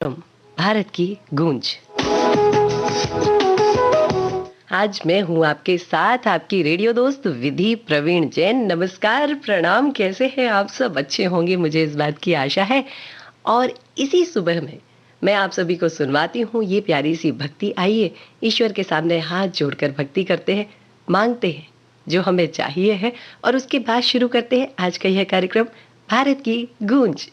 भारत की गूंज। आज मैं हूँ आपके साथ आपकी रेडियो दोस्त विधि प्रवीण जैन। नमस्कार, प्रणाम। कैसे हैं आप सब? अच्छे होंगे, मुझे इस बात की आशा है। और इसी सुबह में मैं आप सभी को सुनवाती हूँ ये प्यारी सी भक्ति। आइए ईश्वर के सामने हाथ जोड़कर भक्ति करते हैं, मांगते हैं जो हमें चाहिए है, और उसके बाद शुरू करते हैं आज का यह कार्यक्रम भारत की गूंज।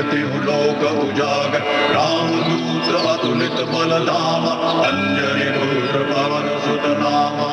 तिहु लोक उजागर रामदूत अतुलित बल धामा अंजनी रुद्र पवन सुत नामा।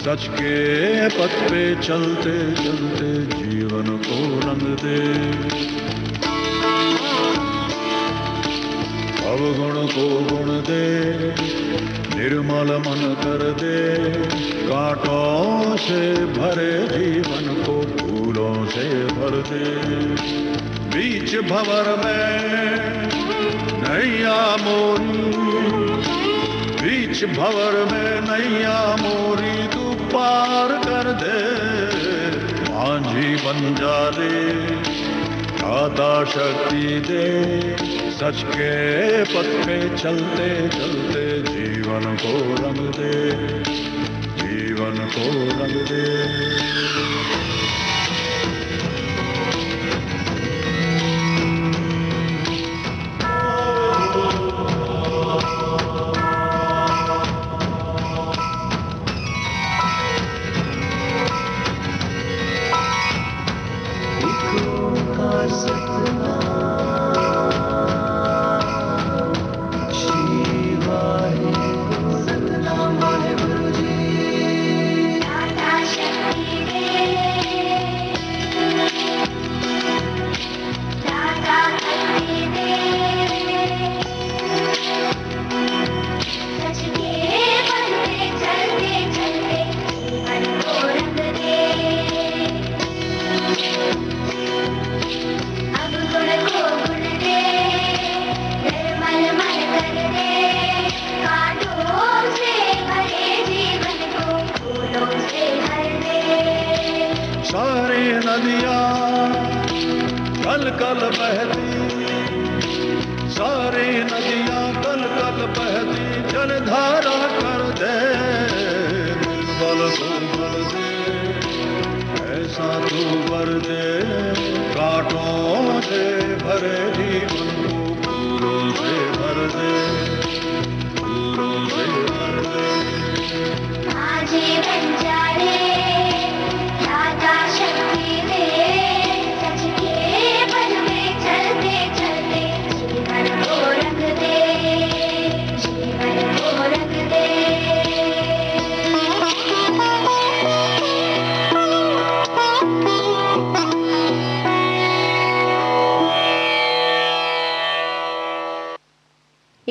सच के पथ पे चलते चलते जीवन को रंग दे, अवगुण को गुण दे, निर्मल मन कर दे, कांटों से भरे जीवन को फूलों से भर दे। बीच भंवर में नैया मोरी, बीच भंवर में नैया मोरी पार कर दे, माझी बन जा रे, दाता शक्ति दे। सच के पथ पे चलते चलते जीवन को रंग दे, जीवन को रंग दे। कल कल बहती, सारी नदियां कल कल बहती, जलधारा कर दे, बल तू भर दे, ऐसा तू भर दे, कांटों से भरे जीवन को फूलों से भर दे, फूलों से भर दे। माझी बन जा रे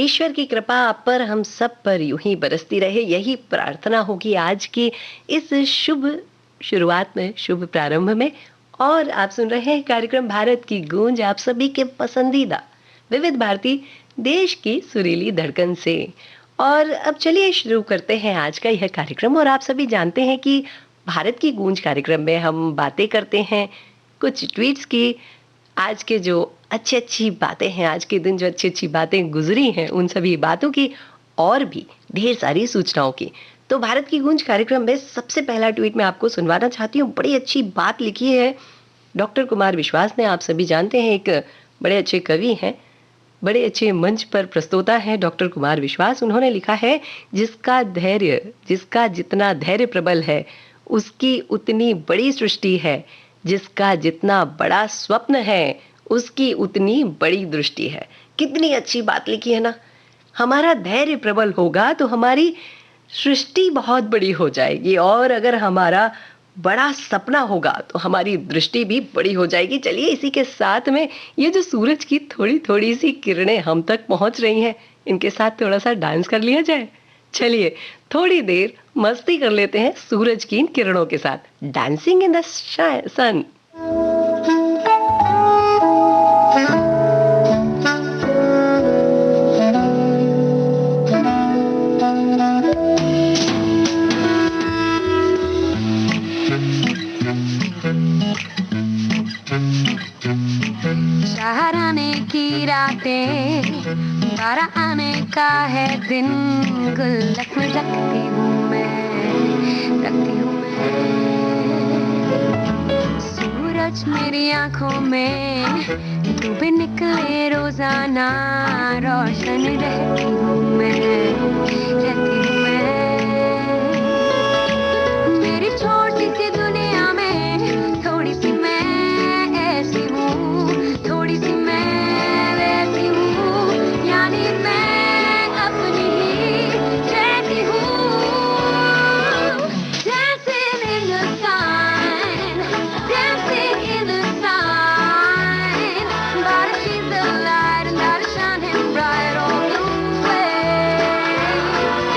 ईश्वर की कृपा आप पर, हम सब पर यूं ही बरसती रहे, यही प्रार्थना होगी आज की इस शुभ शुरुआत में, शुभ प्रारंभ में। और आप सुन रहे हैं कार्यक्रम भारत की गूंज, आप सभी के पसंदीदा विविध भारती, देश की सुरीली धड़कन से। और अब चलिए शुरू करते हैं आज का यह कार्यक्रम। और आप सभी जानते हैं कि भारत की गूंज कार्यक्रम में हम बातें करते हैं कुछ ट्वीट्स की, आज के जो अच्छी-अच्छी बातें हैं, आज के दिन जो अच्छी-अच्छी बातें गुज़री हैं, उन सभी बातों की और भी ढेर सारी सूचनाओं की। तो भारत की गूंज कार्यक्रम में सबसे पहला ट्वीट मैं आपको सुनवाना चाहती हूँ। बड़ी अच्छी बात लिखी है डॉक्टर कुमार विश्वास ने। आप सभी जानते हैं एक बड़े अच्छे कवि हैं, बड़े अच्छे मंच पर प्रस्तोता हैं डॉक्टर कुमार विश्वास। उन्होंने लिखा है, जिसका जितना धैर्य प्रबल है, उसकी उतनी बड़ी सृष्टि है। जिसका जितना बड़ा स्वप्न है, उसकी उतनी बड़ी दृष्टि है। कितनी अच्छी बात लिखी है ना। हमारा धैर्य प्रबल होगा तो हमारी सृष्टि बहुत बड़ी हो जाएगी, और अगर हमारा बड़ा सपना होगा तो हमारी दृष्टि भी बड़ी हो जाएगी। चलिए इसी के साथ में ये जो सूरज की थोड़ी थोड़ी सी किरणें हम तक पहुंच रही हैं, इनके साथ थोड़ा सा डांस कर लिया जाए। चलिए थोड़ी देर मस्ती कर लेते हैं सूरज की इन किरणों के साथ। डांसिंग इन द सन। शहर आने की रातें, बारह आने का है दिन, गुल्लक में रखती हूँ मैं, सूरज मेरी आंखों में, तू भी निकले रोजाना, रोशन रहती हूँ मैं, मेरी छोटी सी दुनिया में थोड़ी सी मैं ऐसी हूँ, थोड़ी सी मैं वैसी हूँ, यानी मैं अपनी ही जैसी हूँ। Dancing in the sun, dancing in the sun, but she's the light and that is shining bright all the way.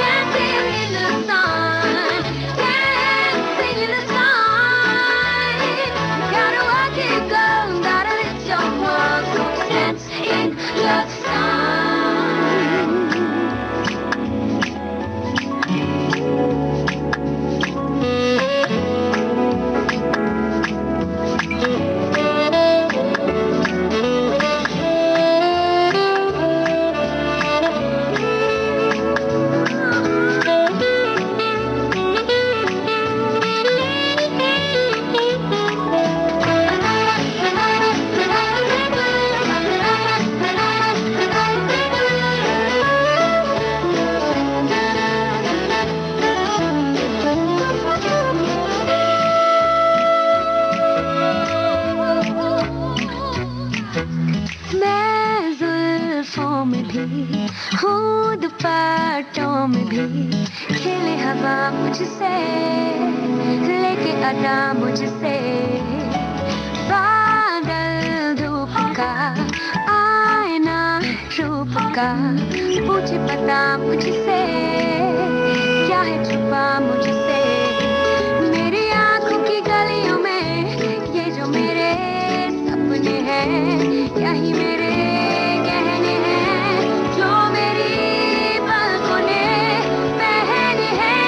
Dancing in the sun, dancing in the sun, gotta watch it go, gotta let your world go. Dance in the sun. मैं जुल्फों में भी हूँ, दुपट्टों में भी खेले हवा मुझसे, लेके अदा मुझसे, बादल धूप का, आईना रूप का, पूछे पता मुझसे, क्या है छुपा मुझसे, मेरी आंखों की गलियों में ये जो मेरे सपने हैं, यही मेरे कहने हैं, जो मेरी पलकों ने पहने हैं।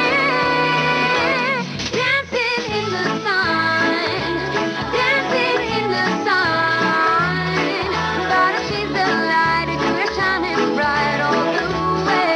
Dancing in the sun, dancing in the sun, but she's the light and you're shining bright all the way.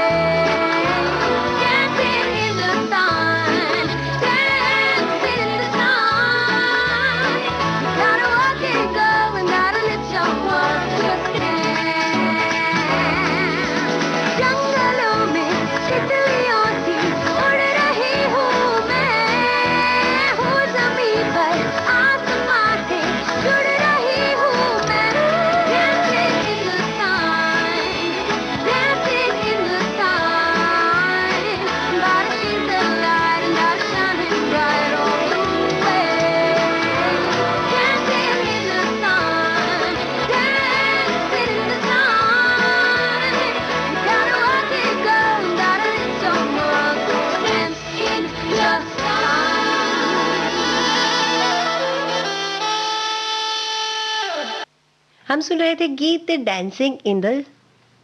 हम सुन रहे थे गीत डांसिंग इन द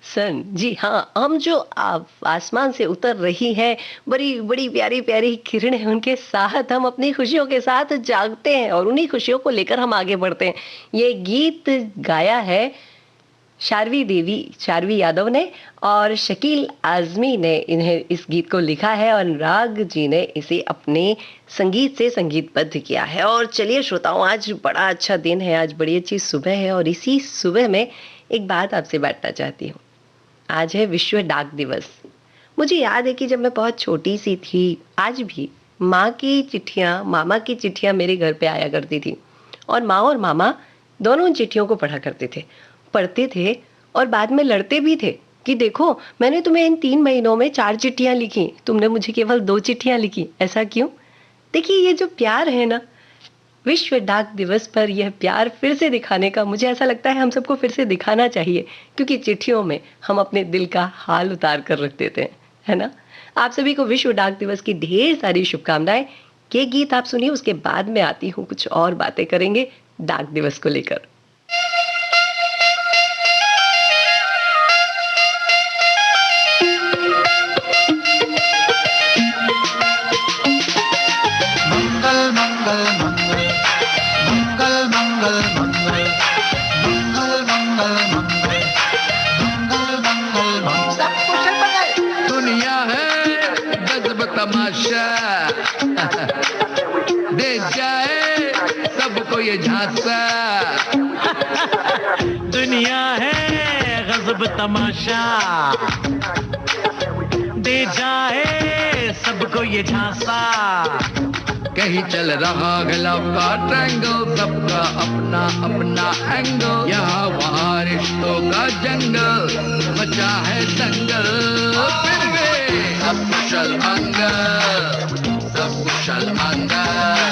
सन। जी हाँ, हम जो आसमान से उतर रही है, बड़ी बड़ी प्यारी प्यारी किरणें, उनके साथ हम अपनी खुशियों के साथ जागते हैं और उन्हीं खुशियों को लेकर हम आगे बढ़ते हैं। ये गीत गाया है शार्वी यादव ने, और शकील आजमी ने इन्हें इस गीत को लिखा है और अनुराग जी ने इसे अपने संगीत से संगीतबद्ध किया है। और चलिए श्रोताओं, आज बड़ा अच्छा दिन है, आज बड़ी अच्छी सुबह है, और इसी सुबह में एक बात आपसे बांटना चाहती हूँ। आज है विश्व डाक दिवस। मुझे याद है कि जब मैं बहुत छोटी सी थी, आज भी माँ की चिट्ठियाँ, मामा की चिट्ठियाँ मेरे घर पे आया करती थी, और माँ और मामा दोनों उन चिट्ठियों को पढ़ते थे और बाद में लड़ते भी थे कि देखो, मैंने तुम्हें इन 3 महीनों में 4 चिट्ठियां लिखी, तुमने मुझे केवल 2 चिट्ठियां लिखी, ऐसा क्यों? देखिए, ये जो प्यार है ना, विश्व डाक दिवस पर यह प्यार फिर से दिखाने का मुझे ऐसा लगता है हम सबको फिर से दिखाना चाहिए, क्योंकि चिट्ठियों में हम अपने दिल का हाल उतार कर रख देते हैं, है ना? आप सभी को विश्व डाक दिवस की ढेर सारी शुभकामनाएं। ये गीत आप सुनिए, उसके बाद में आती हूँ, कुछ और बातें करेंगे डाक दिवस को लेकर। दुनिया है गजब तमाशा, दे जाए सबको ये झांसा। दुनिया है गजब तमाशा, दे जाए सबको ये झांसा। कहीं चल रहा है लव का ट्रैंगल, सबका अपना अपना एंगल, यहाँ वहाँ रिश्तों का जंगल, मचा है दंगल। फिर भी सब कुशल मंगल, सब कुशल मंगल,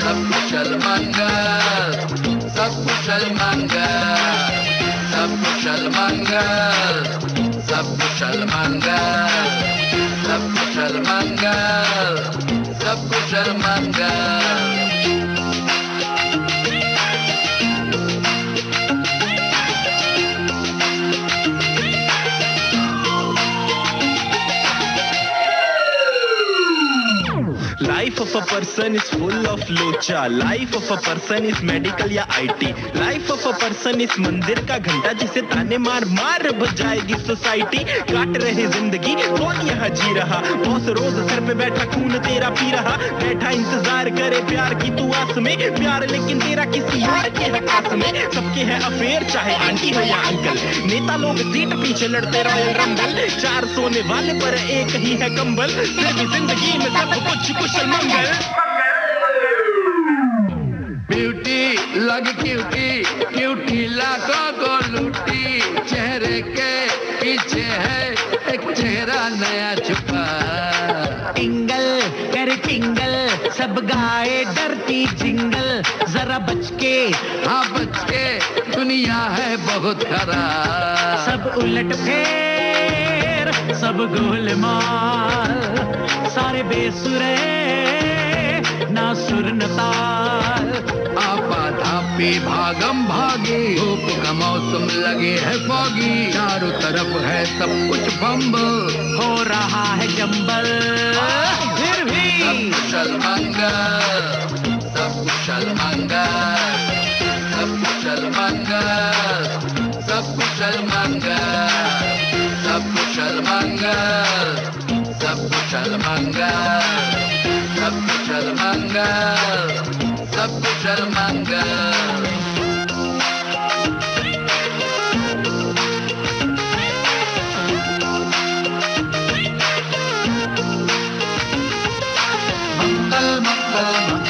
सब कुशल मंगल, सब कुशल मंगल, सब कुशल मंगल, सब कुशल मंगल, सब कुशल मंगल, सब कुशल मंगल। Life of a person is full of लोचा, life of a person is medical या IT, life of a person is मंदिर का घंटा जिसे ताने मार मार बजाएगी सोसाइटी। काट रहे जिंदगी कौन यहाँ जी रहा, बॉस रोज सर पे बैठा खून तेरा पी रहा, बैठा इंतजार करे प्यार की तू आस में, प्यार लेकिन तेरा किसी और के है पास में। सबके है अफेयर चाहे आंटी हो या अंकल, नेता लोग सीट पीछे लड़ते रॉयल रंगल, 4 सोने वाले पर एक ही है कंबल, फिर भी जिंदगी में सब कुछ कुशल मंगल। ब्यूटी लग क्यूटी, क्यूटी लाखों को लूटी, चेहरे के पीछे है एक चेहरा नया छुपा। टिंगल कर टिंगल सब गाए डरती जिंगल, जरा बच के, हाँ बच के, दुनिया है बहुत खराब। सब उलट फेर सब गोलमाल, सारे बेसुरे ना सुर न ताल। आपाधापी भागम भागी, धूप का मौसम लगे है फॉगी, चारों तरफ है सब कुछ फंबल, हो रहा है जंबल। फिर भी सब कुशल मंगल, सब कुशल मंगल, सब कुशल मंगल, सब कुशल मंगल, सब कुशल मंगल, सब कुशल मंगल, सब कुशल मंगल, सब कुशल मंगल। मंगल मंगल मंगल,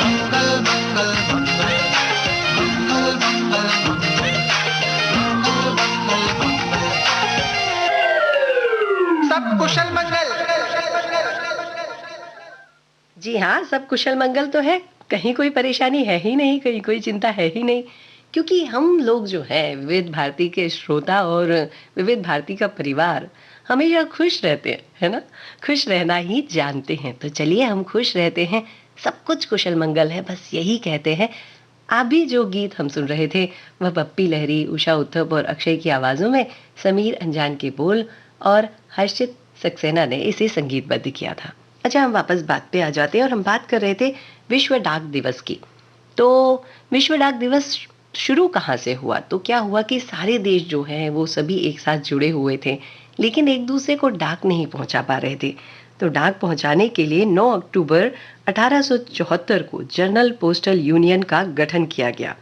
मंगल मंगल मंगल, मंगल मंगल मंगल, मंगल मंगल मंगल, सब कुशल मंगल। जी हाँ, सब कुशल मंगल तो है, कहीं कोई परेशानी है ही नहीं, कहीं कोई चिंता है ही नहीं, क्योंकि हम लोग जो हैं विविध भारती के श्रोता और विविध भारती का परिवार हमेशा खुश रहते हैं, है ना? खुश रहना ही जानते हैं। तो चलिए, हम खुश रहते हैं, सब कुछ कुशल मंगल है, बस यही कहते हैं। अभी जो गीत हम सुन रहे थे वह पप्पी लहरी, उषा उत्थप और अक्षय की आवाज़ों में समीर अंजान के बोल और हर्षित सक्सेना ने इसे संगीतबद्ध किया था। अच्छा, हम वापस बात पे आ जाते हैं और हम बात कर रहे थे विश्व डाक दिवस की। तो विश्व डाक दिवस शुरू कहाँ से हुआ? तो क्या हुआ कि सारे देश जो हैं वो सभी एक साथ जुड़े हुए थे, लेकिन एक दूसरे को डाक नहीं पहुंचा पा रहे थे। तो डाक पहुंचाने के लिए 9 अक्टूबर 1874 को जनरल पोस्टल यूनियन का गठन किया गया।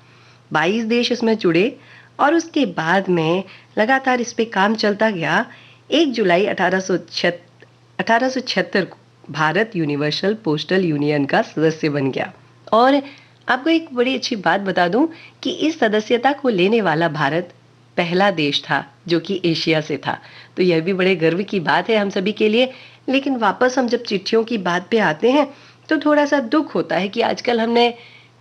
22 देश इसमें जुड़े और उसके बाद में लगातार इस पे काम चलता गया। 1 जुलाई 1876 को भारत यूनिवर्सल पोस्टल यूनियन का सदस्य बन गया। और आपको एक बड़ी अच्छी बात बता दूं कि इस सदस्यता को लेने वाला भारत पहला देश था जो कि एशिया से था। तो यह भी बड़े गर्व की बात है हम सभी के लिए। लेकिन वापस हम जब चिट्ठियों की बात पे आते हैं तो थोड़ा सा दुख होता है कि आजकल हमने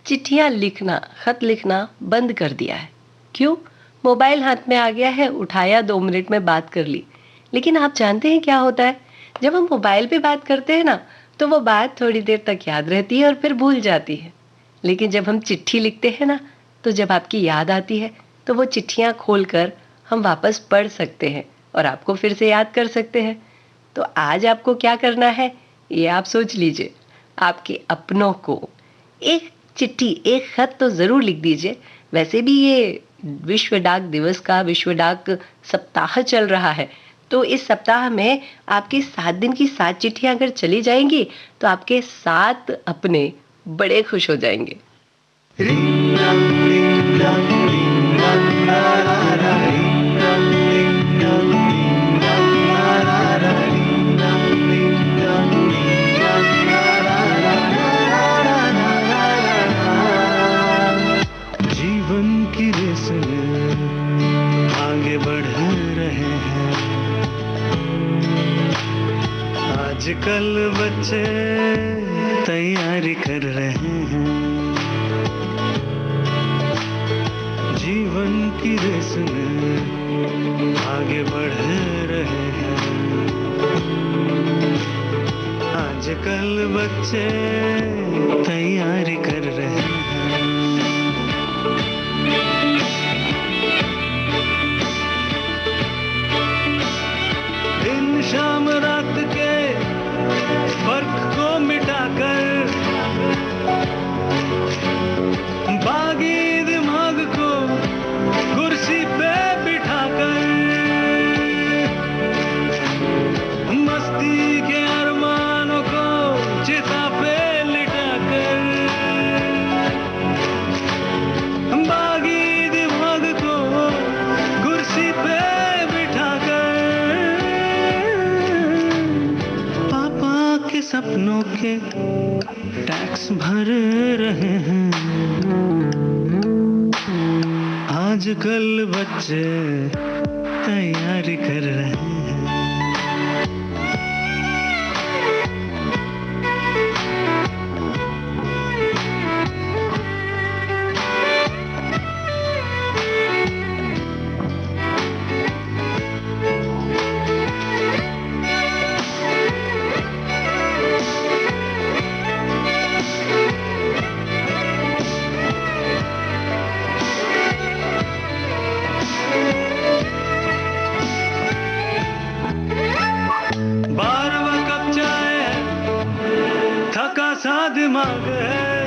चिट्ठियां लिखना, खत लिखना बंद कर दिया है। क्यों? मोबाइल हाथ में आ गया है, उठाया 2 मिनट में बात कर ली। लेकिन आप जानते हैं क्या होता है? जब हम मोबाइल पे बात करते हैं ना, तो वो बात थोड़ी देर तक याद रहती है और फिर भूल जाती है। लेकिन जब हम चिट्ठी लिखते हैं ना, तो जब आपकी याद आती है तो वो चिट्ठियां खोलकर हम वापस पढ़ सकते हैं और आपको फिर से याद कर सकते हैं। तो आज आपको क्या करना है ये आप सोच लीजिए। आपके अपनों को एक चिट्ठी, एक खत तो जरूर लिख दीजिए। वैसे भी ये विश्व डाक दिवस का, विश्व डाक सप्ताह चल रहा है, तो इस सप्ताह में आपकी 7 दिन की 7 चिट्ठियां अगर चली जाएंगी तो आपके 7 अपने बड़े खुश हो जाएंगे। जीवन की रेस में आगे बढ़ रहे हैं आजकल बच्चे, तैयारी कर रहे हैं। जीवन की रेस में आगे बढ़ रहे हैं आजकल बच्चे, तैयारी कर रहे हैं। दिन शाम रात के फर्क को मिटाकर बागी दिमाग को कुर्सी पे बिठाकर मस्ती के अरमानों को चिता पे लिटाकर बागी दिमाग को कुर्सी पे बिठाकर पापा के सपनों के टैक्स भर रहे हैं आजकल बच्चे, तैयारी कर रहे हैं। दिमाग है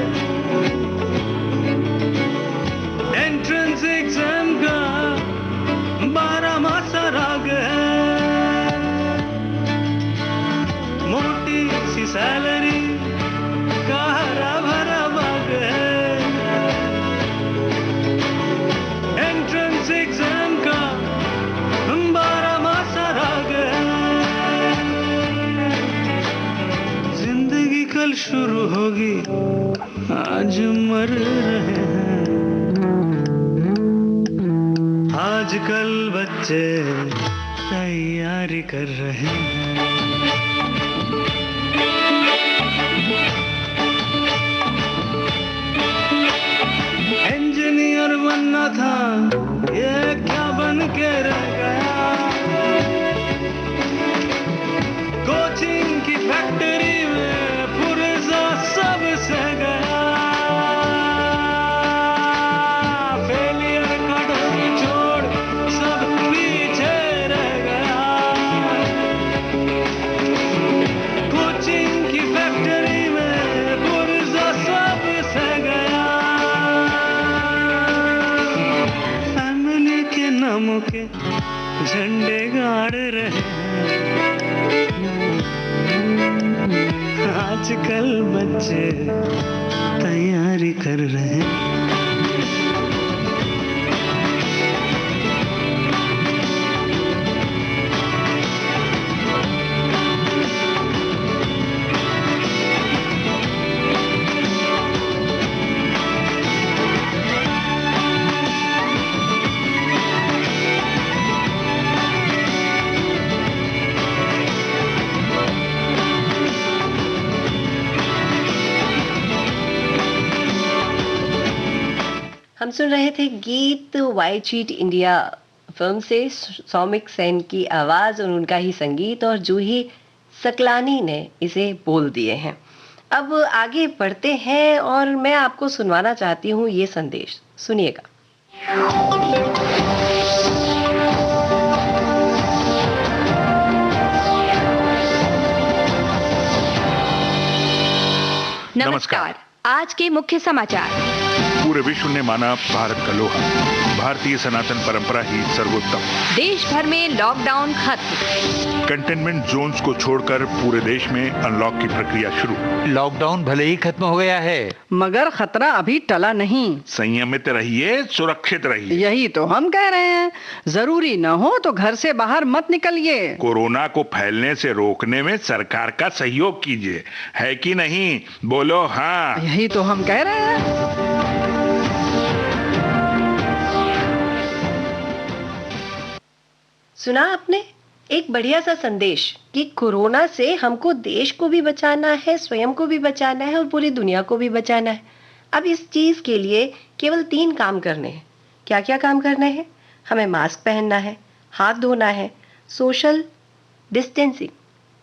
एंट्रेंस एग्जाम का 12 मासा राग है मोटी सी सैलरी का हरा भरा बाग है एंट्रेंस एग्जाम का 12 मासा राग है जिंदगी कल शुरू होगी आज मर रहे हैं आजकल बच्चे तैयारी कर रहे हैं इंजीनियर बनना था ये क्या बन के रह गया कोचिंग की फैक्ट्री में पुर्जा सब सह गया बच्चे तैयारी कर रहे हैं। हम सुन रहे थे गीत वाई चीट इंडिया फिल्म से सौमिक सेन की आवाज और उनका ही संगीत, और जूही सकलानी ने इसे बोल दिए हैं। अब आगे बढ़ते हैं और मैं आपको सुनवाना चाहती हूँ ये संदेश, सुनिएगा। नमस्कार। आज के मुख्य समाचार। पूरे विश्व ने माना भारत का लोहा, भारतीय सनातन परंपरा ही सर्वोत्तम। देश भर में लॉकडाउन खत्म। कंटेनमेंट जोन्स को छोड़कर पूरे देश में अनलॉक की प्रक्रिया शुरू। लॉकडाउन भले ही खत्म हो गया है, मगर खतरा अभी टला नहीं। संयमित रहिए, सुरक्षित रहिए। यही तो हम कह रहे हैं, जरूरी न हो तो घर से बाहर मत निकलिए। कोरोना को फैलने से रोकने में सरकार का सहयोग कीजिए, है कि नहीं? बोलो हाँ। यही तो हम कह रहे हैं। सुना आपने एक बढ़िया सा संदेश कि कोरोना से हमको देश को भी बचाना है, स्वयं को भी बचाना है और पूरी दुनिया को भी बचाना है। अब इस चीज के लिए केवल 3 काम करने हैं। क्या क्या काम करने हैं? हमें मास्क पहनना है, हाथ धोना है, सोशल डिस्टेंसिंग,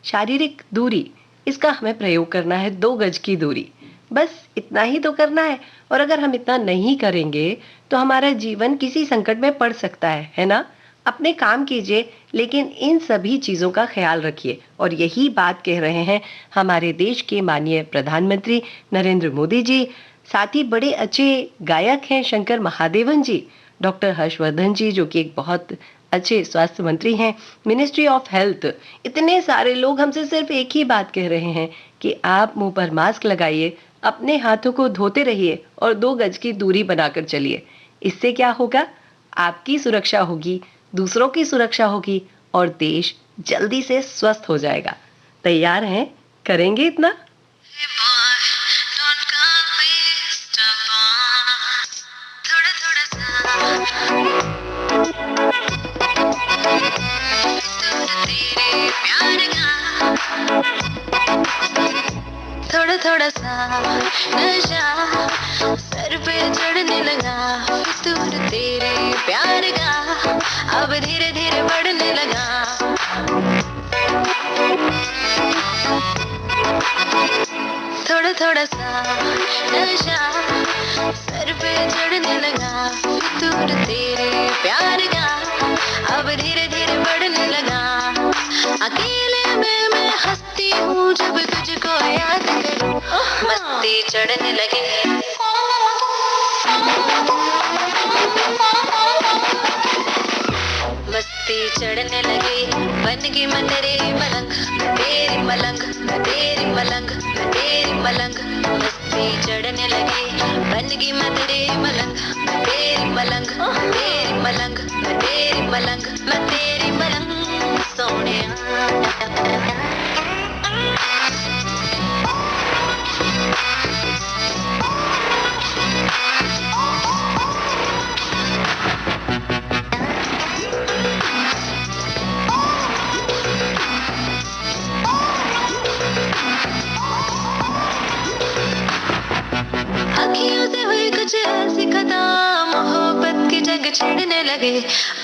शारीरिक दूरी, इसका हमें प्रयोग करना है, 2 गज की दूरी। बस इतना ही तो करना है। और अगर हम इतना नहीं करेंगे तो हमारा जीवन किसी संकट में पड़ सकता है ना? अपने काम कीजिए, लेकिन इन सभी चीजों का ख्याल रखिए। और यही बात कह रहे हैं हमारे देश के माननीय प्रधानमंत्री नरेंद्र मोदी जी। साथ ही बड़े अच्छे गायक हैं शंकर महादेवन जी, डॉक्टर हर्षवर्धन जी जो कि एक बहुत अच्छे स्वास्थ्य मंत्री हैं, मिनिस्ट्री ऑफ हेल्थ। इतने सारे लोग हमसे सिर्फ एक ही बात कह रहे हैं कि आप मुंह पर मास्क लगाइए, अपने हाथों को धोते रहिए और 2 गज की दूरी बनाकर चलिए। इससे क्या होगा? आपकी सुरक्षा होगी, दूसरों की सुरक्षा होगी और देश जल्दी से स्वस्थ हो जाएगा। तैयार हैं? करेंगे इतना? थोड़ा थोड़ा सा नशा सर पे चढ़ने लगा, फितूर तेरे प्यार का अब धीरे धीरे बढ़ने लगा। थोड़ा थोड़ा सा नशा सर पे चढ़ने लगा, फितूर तेरे प्यार का अब धीरे धीरे बढ़ने लगा। अकेले में मैं हंसती हूँ जब तुझको याद करूँ, मस्ती चढ़ने लगे। मस्ती चढ़ने लगे, बन गई मैं तेरे मलंग, मैं तेरी मलंग, मैं तेरी मलंग, मैं तेरी मलंग। मस्ती चढ़ने लगे, बन गई मैं तेरे मलंग, मैं तेरी मलंग, मैं तेरी मलंग, मैं तेरी मलंग, मैं तेरी मलंग सोने। अखियों से हुई कुछ ऐसी खता, मोहब्बत की जंग छिड़ने लगे,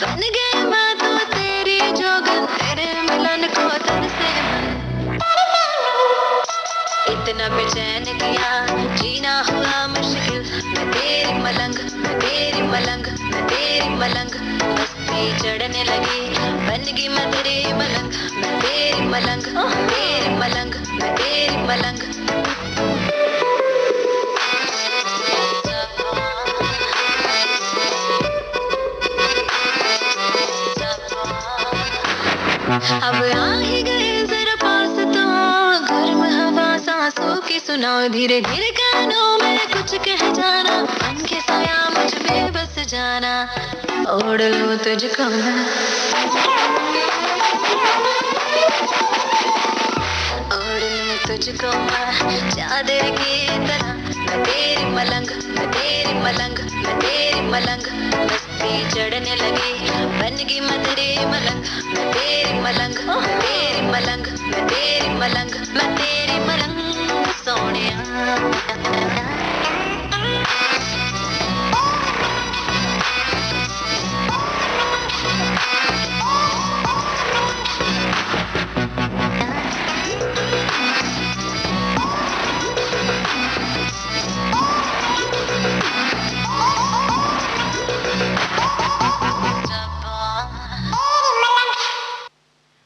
बन गए मैं तो तेरी जोगन, तेरे मिलन को तरसे मन। इतना बेचैन किया, जीना हुआ मुश्किल, मैं तेरी मलंग, मैं तेरी मलंग, मैं तेरी मलंग। मस्ती चढ़ने लगी, बन गई मैं तेरी मलंग, मैं तेरी मलंग, मैं तेरी मलंग, मैं तेरी मलंग। अब आ ही गए जरा पास तो, गर्म हवा सांसों की सुनाओ धीरे धीरे कानों में कुछ कह जाना, मन के साया मुझ में बस जाना, ओढ़ लूं तुझको मैं, ओढ़ लूं तुझको मैं चादर की तरह, मैं तेरी मलंग, मैं तेरी मलंग, मैं तेरी मलंग, मस्ती चढ़ने लगी बन गई मैं तेरी मलंग, मैं तेरी मलंग, मैं तेरी मलंग, मैं तेरी मलंग, मैं तेरी मलंग सोनिया।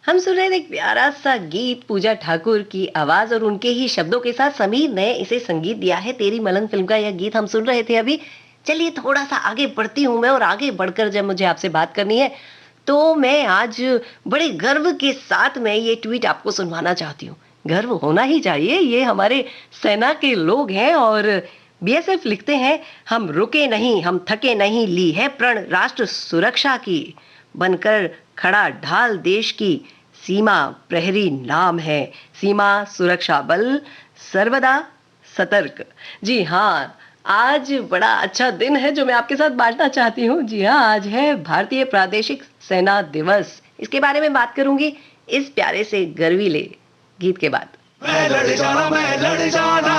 हम सुन रहे थे एक प्यारा सा गीत पूजा ठाकुर की आवाज और उनके ही शब्दों के साथ समीर ने इसे संगीत दिया है। तेरी मलंग फिल्म का यह गीत हम सुन रहे थे अभी। चलिए थोड़ा सा आगे बढ़ती हूँ मैं, और आगे बढ़कर जब मुझे आपसे बात करनी है तो मैं आज बड़े गर्व के साथ मैं ये ट्वीट आपको सुनवाना चाहती हूँ। गर्व होना ही चाहिए, ये हमारे सेना के लोग हैं और बीएसएफ लिखते हैं, हम रुके नहीं, हम थके नहीं, ली है प्रण राष्ट्र सुरक्षा की, बनकर खड़ा ढाल देश की, सीमा प्रहरी नाम है, सीमा सुरक्षा बल सर्वदा सतर्क। जी हाँ, आज बड़ा अच्छा दिन है जो मैं आपके साथ बांटना चाहती हूँ। जी हाँ, आज है भारतीय प्रादेशिक सेना दिवस। इसके बारे में बात करूंगी इस प्यारे से गर्वीले गीत के बाद। मैं लड़ जाना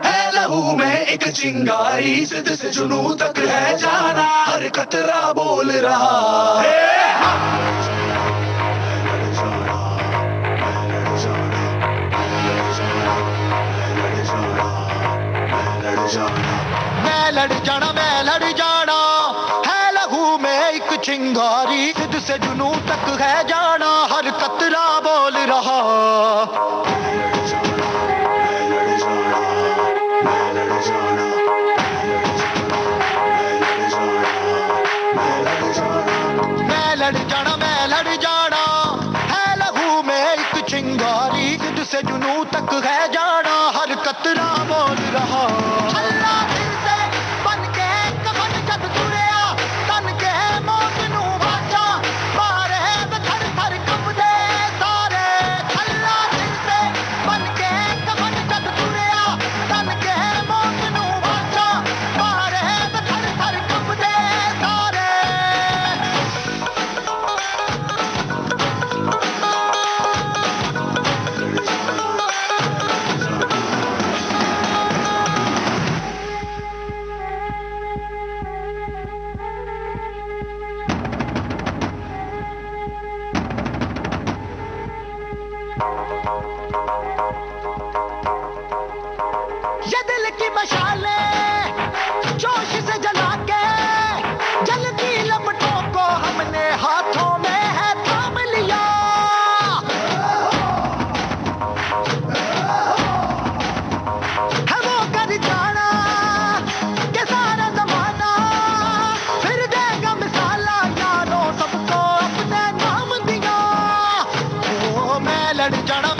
है लहू में एक चिंगारी, सिद्ध से जुनू तक है जाना, हर कतरा बोल रहा है। मैं लड़ जाना है लहू में एक चिंगारी, सिद्ध से जुनू तक है जाना, हर कतरा बोल रहा। मैं लड़ जाना है लहू में एक चिंगारी, सिद्ध से जुनू तक है जाना, हर कतरा बोल रहा। अल्लाह दिल से बन के कफन जब तुरिया, तन के मौत नू बाचा, मारे थर थर कंबदे सारे। अल्लाह दिल से बन के कफन जब तुरिया, तन के मौत नू बाचा, मारे थर थर कंबदे सारे। ये दिल की मशाले जोश से जला के, जलती लपटों को हमने हाथों में है थाम लिया। है वो कर जाना के सारा जमाना, फिर देगा मिसाला यारों सबको अपने नाम दिया। ओ मैं लड़ जाना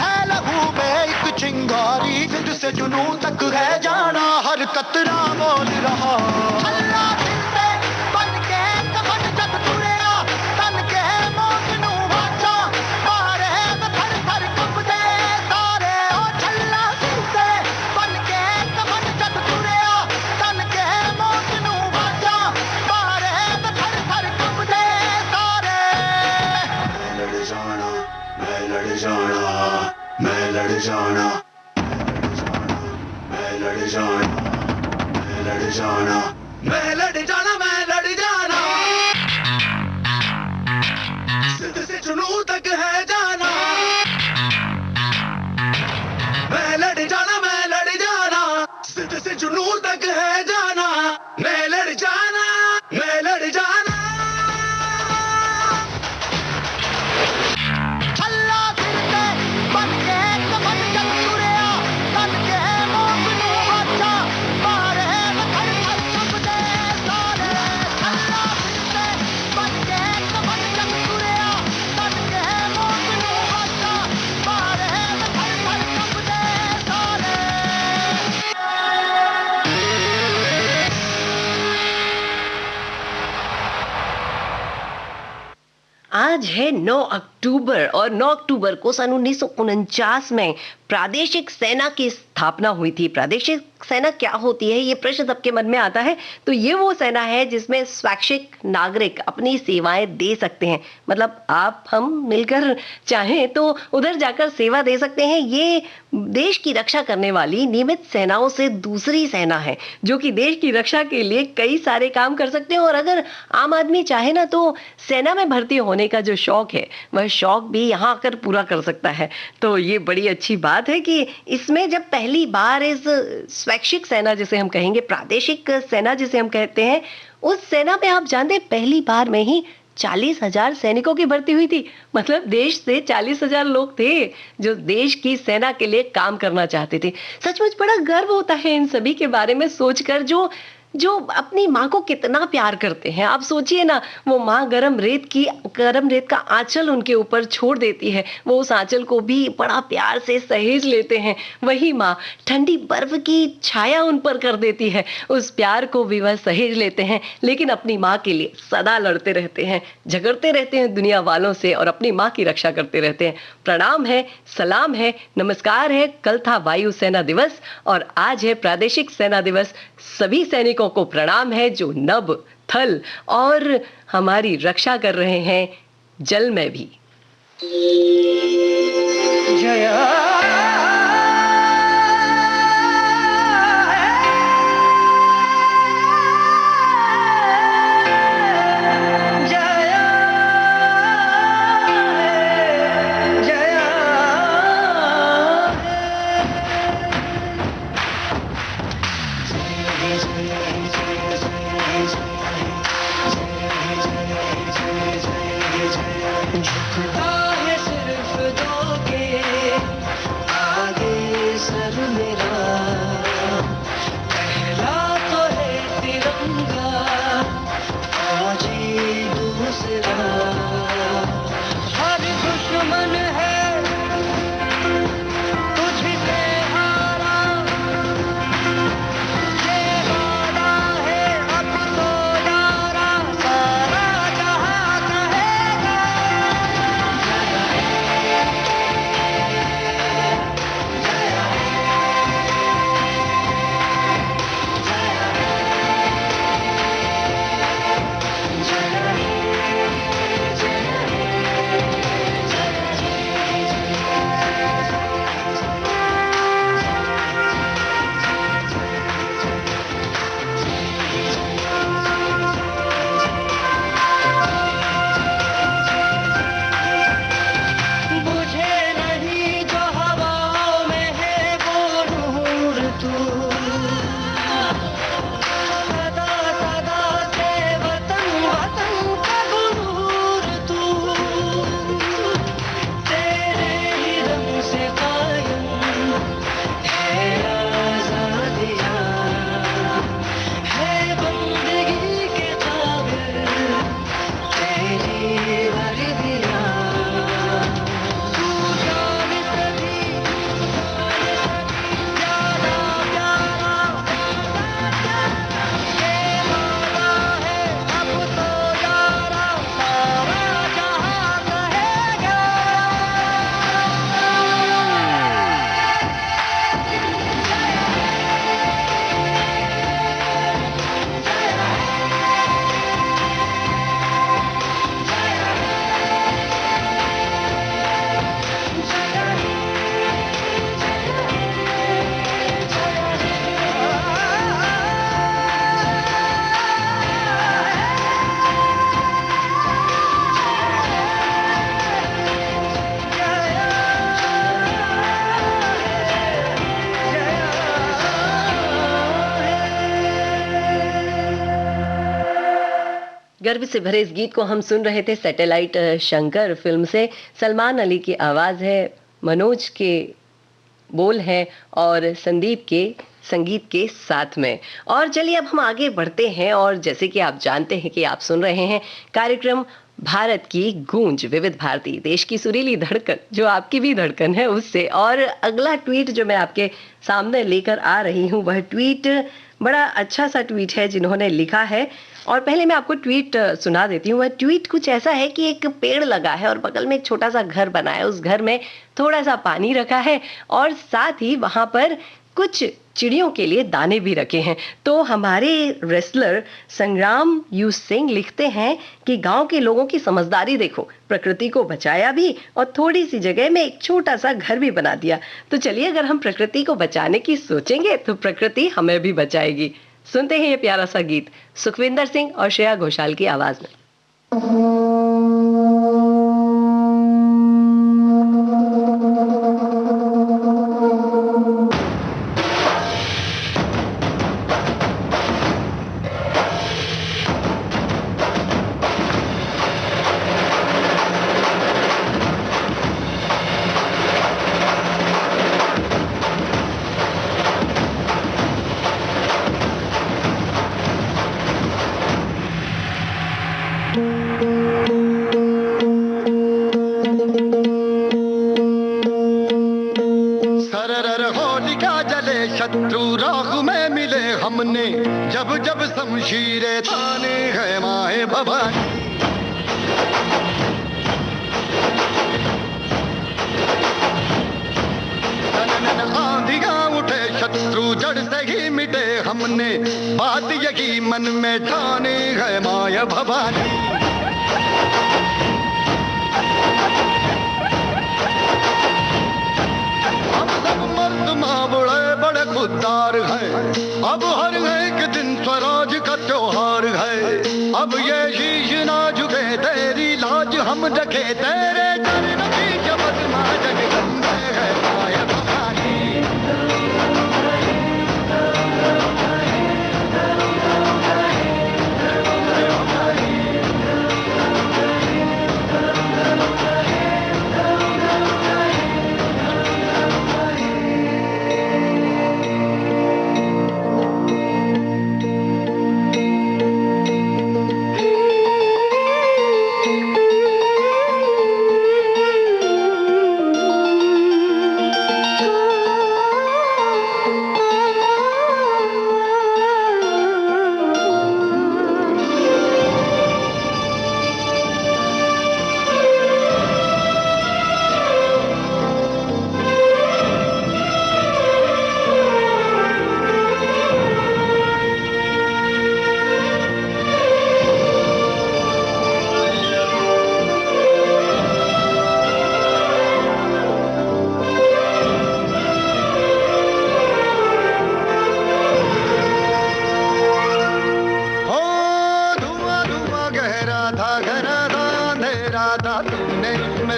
है लहू में एक चिंगारी, सिद्ध से जुनू तक है जाना, हर कतरा बोल रहा। अल्लाह दिल से बन के कफन जब तुरिया, तन के मौत नू बाचा, मारे थर थर कंबदे सारे। ओ छल्ला दिल से बन के कफन जब तुरिया, तन के मौत नू बाचा, मारे थर थर कंबदे सारे। मैं लड़ जाना, मैं लड़ जाना, मैं लड़ जाना, मैं लड़ जाना, मैं लड़ जाना, मैं लड़ जाना, सिद्ध से जुनू तक है जाना। मैं लड़ जाना, सिद्ध से जुनू तक है जाना, मैं लड़ जाना, मैं लड़ जाना। अल्लाह दिल से बन के कफन जब तुरिया, तन के मौत नू बाचा, मारे थर थर कंबदे सारे। अल्लाह दिल से बन के कफन जब तुरिया, तन के मौत नू बाचा, मारे थर थर कंबदे आज है 9 अक्टूबर और 9 अक्टूबर को सन 1949 में प्रादेशिक सेना की स्थापना हुई थी। प्रादेशिक सेना क्या होती है, ये प्रश्न सबके मन में आता है। तो ये वो सेना है जिसमें स्वैच्छिक नागरिक अपनी सेवाएं दे सकते हैं, मतलब आप हम मिलकर चाहें तो उधर जाकर सेवा दे सकते हैं। ये देश की रक्षा करने वाली नियमित सेनाओं से दूसरी सेना है जो कि देश की रक्षा के लिए कई सारे काम कर सकते हैं। और अगर आम आदमी चाहे ना तो सेना में भर्ती होने का जो शौक है वह शौक भी यहाँ आकर पूरा कर सकता है। तो ये बड़ी अच्छी बात है कि इसमें जब पहली बार इस स्वैच्छिक सेना जिसे हम कहेंगे, प्रादेशिक सेना जिसे हम कहते हैं, उस सेना में आप जानते हैं पहली बार में ही 40,000 सैनिकों की भर्ती हुई थी। मतलब देश से 40,000 लोग थे जो देश की सेना के लिए काम करना चाहते थे। सचमुच बड़ा गर्व होता है इन सभी के बारे में सोचकर, जो अपनी माँ को कितना प्यार करते हैं। आप सोचिए ना, वो माँ गरम रेत का आंचल उनके ऊपर छोड़ देती है, वो उस आंचल को भी बड़ा प्यार से सहेज लेते हैं। वही माँ ठंडी बर्फ की छाया उन पर कर देती है, उस प्यार को भी वह सहेज लेते हैं, लेकिन अपनी माँ के लिए सदा लड़ते रहते हैं, झगड़ते रहते हैं दुनिया वालों से और अपनी माँ की रक्षा करते रहते हैं। प्रणाम है, सलाम है, नमस्कार है। कल था वायु सेना दिवस और आज है प्रादेशिक सेना दिवस। सभी सैनिकों को प्रणाम है जो नभ, थल और हमारी रक्षा कर रहे हैं जल में भी। गर्व से भरे इस गीत को हम सुन रहे थे सैटेलाइट शंकर फिल्म से। सलमान अली की आवाज़ है, मनोज के बोल हैं और संदीप के संगीत के साथ में। और चलिए अब हम आगे बढ़ते हैं और जैसे कि आप जानते हैं कि आप सुन रहे हैं कार्यक्रम भारत की गूंज, विविध भारती, देश की सुरीली धड़कन जो आपकी भी धड़कन है उससे। और अगला ट्वीट जो मैं आपके सामने लेकर आ रही हूँ वह ट्वीट बड़ा अच्छा सा ट्वीट है जिन्होंने लिखा है, और पहले मैं आपको ट्वीट सुना देती हूँ। वह ट्वीट कुछ ऐसा है कि एक पेड़ लगा है और बगल में एक छोटा सा घर बना है, उस घर में थोड़ा सा पानी रखा है और साथ ही वहां पर कुछ चिड़ियों के लिए दाने भी रखे हैं। तो हमारे रेसलर संग्राम यू सिंह लिखते हैं कि गांव के लोगों की समझदारी देखो, प्रकृति को बचाया भी और थोड़ी सी जगह में एक छोटा सा घर भी बना दिया। तो चलिए, अगर हम प्रकृति को बचाने की सोचेंगे तो प्रकृति हमें भी बचाएगी। सुनते हैं ये प्यारा सा गीत सुखविंदर सिंह और श्रेया घोषाल की आवाज में। सरर होलिका जले शत्रु राख में मिले हमने, जब जब शमशीरें ताने है माए भवानी। तनन आंधियां उठे शत्रु जड़ से ही मिटे हमने, बात यही मन में ठाने है माया भवानी। बड़े बड़े खुददार हैं, अब हर एक दिन स्वराज का त्योहार है। अब ये शीश ना झुके तेरी लाज हम रखे, तेरे चरण की जपत मां जगदम्बे है माया भवानी।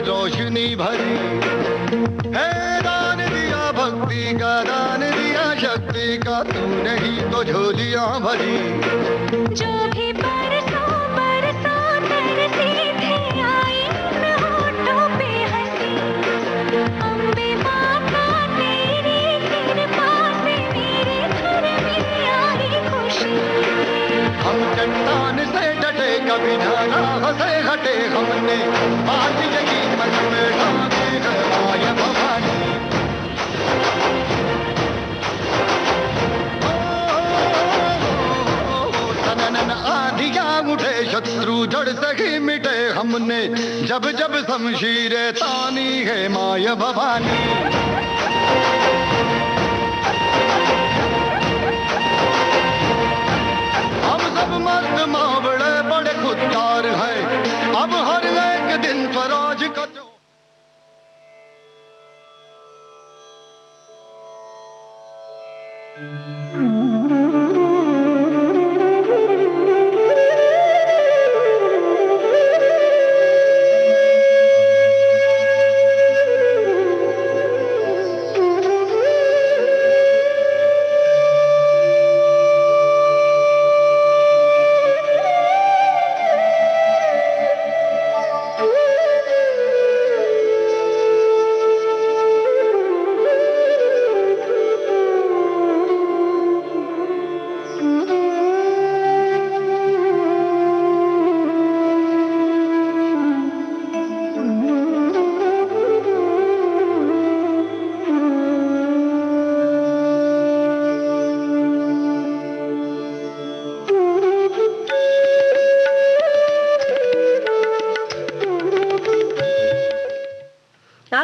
रोशनी भरी है, दान दिया भक्ति का, दान दिया शक्ति का, तूने ही तो झोलियां भरी। जो भी बरसों बरसों तरसी थी आई उन होठों पे हंसी, अम्बे माता तेरी कृपा से मेरे घर में आई खुशी। हम चट्टान से डटे कभी ना राह से हटे, हमने बात यही मन में ठाने है माया भवानी। तनन आंधियां उठे शत्रु जड़ से ही मिटे हमने, जब जब शमशीरें तानी है माया भवानी। हम सब मर्द माँ बड़े बड़े खुददार हैं, अब हर एक दिन स्वराज का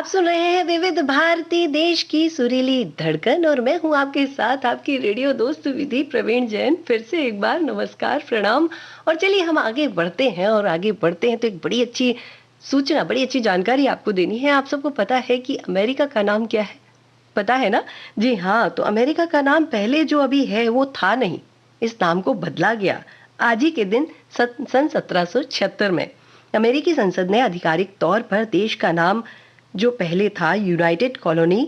सुन रहे हैं विविध भारती, देश की सुरीली धड़कन, और मैं हूं आपके साथ आपकी रेडियो दोस्त विधि प्रवीण जैन। फिर से एक बार नमस्कार, प्रणाम। और चलिए हम आगे बढ़ते हैं, और आगे बढ़ते हैं तो एक बड़ी अच्छी सूचना, बड़ी अच्छी जानकारी आपको देनी है। आप सबको पता है कि अमेरिका का नाम क्या है? पता है ना? जी हाँ, तो अमेरिका का नाम पहले जो अभी है वो था नहीं, इस नाम को बदला गया आज ही के दिन सन 1776 में। अमेरिकी संसद ने आधिकारिक तौर पर देश का नाम जो पहले था यूनाइटेड कॉलोनी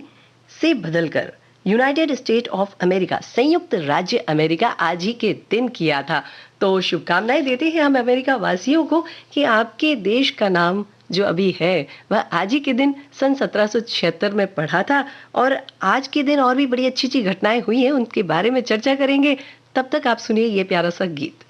से बदलकर यूनाइटेड स्टेट ऑफ अमेरिका, संयुक्त राज्य अमेरिका, आज ही के दिन किया था। तो शुभकामनाएं देते हैं हम अमेरिका वासियों को कि आपके देश का नाम जो अभी है वह आज ही के दिन सन 1776 में पढ़ा था। और आज के दिन और भी बड़ी अच्छी अच्छी घटनाएं हुई हैं, उनके बारे में चर्चा करेंगे। तब तक आप सुनिए ये प्यारा सा गीत।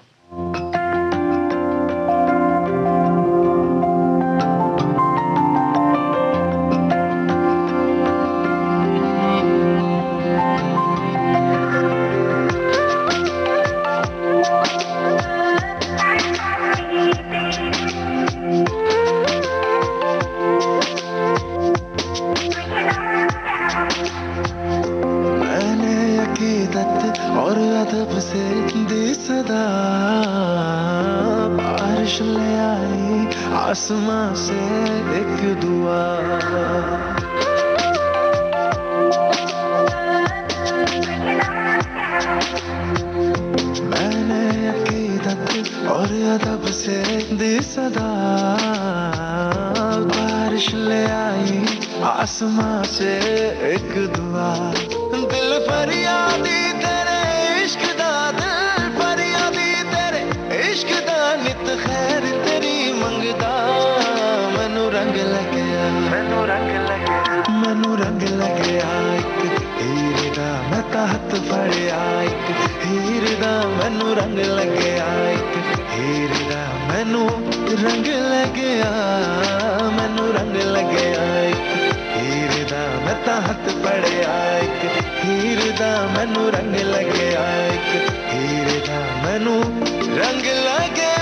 आसमां से एक दुआ, मैंने अकीदत और अदब से दी सदा, बारिश ले आई आसमां से एक दुआ। दिल फरियादी तेरे इश्क दा, दिल फरियादी तेरे इश्क दा, नित खैर तेरी मंगदा। मैनू रंग लगया, मैनू रंग लगया, मैनू रंग लगया एक हीरे दा, मैं तां हत्थ फड़िया एक हीरे दा। मैनू रंग लगया एक हीरे दा, मैनू रंग लगया, मैनू रंग लगया एक हीरे दा, मैं तां हत्थ फड़िया एक हीरे दा। मैनू रंग लगया एक हीरे दा, मैनू रंग लगया।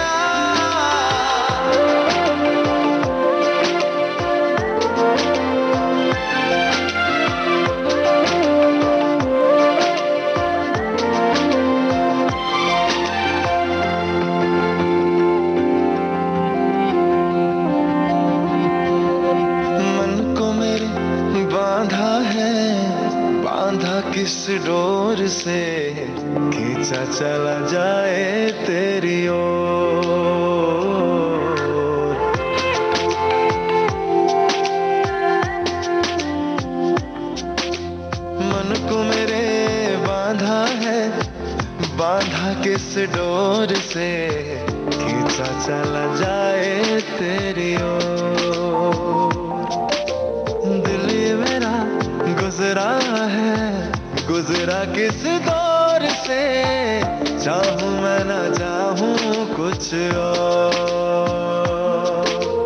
किस डोर से खींचा चला जाए तेरी ओर, मन को मेरे बांधा है, बांधा किस डोर से खींचा चला जाए तेरी ओर। दिल ये मेरा गुजरा है, गुजरा किस दौर से, चाहूं मैं ना चाहूं कुछ और।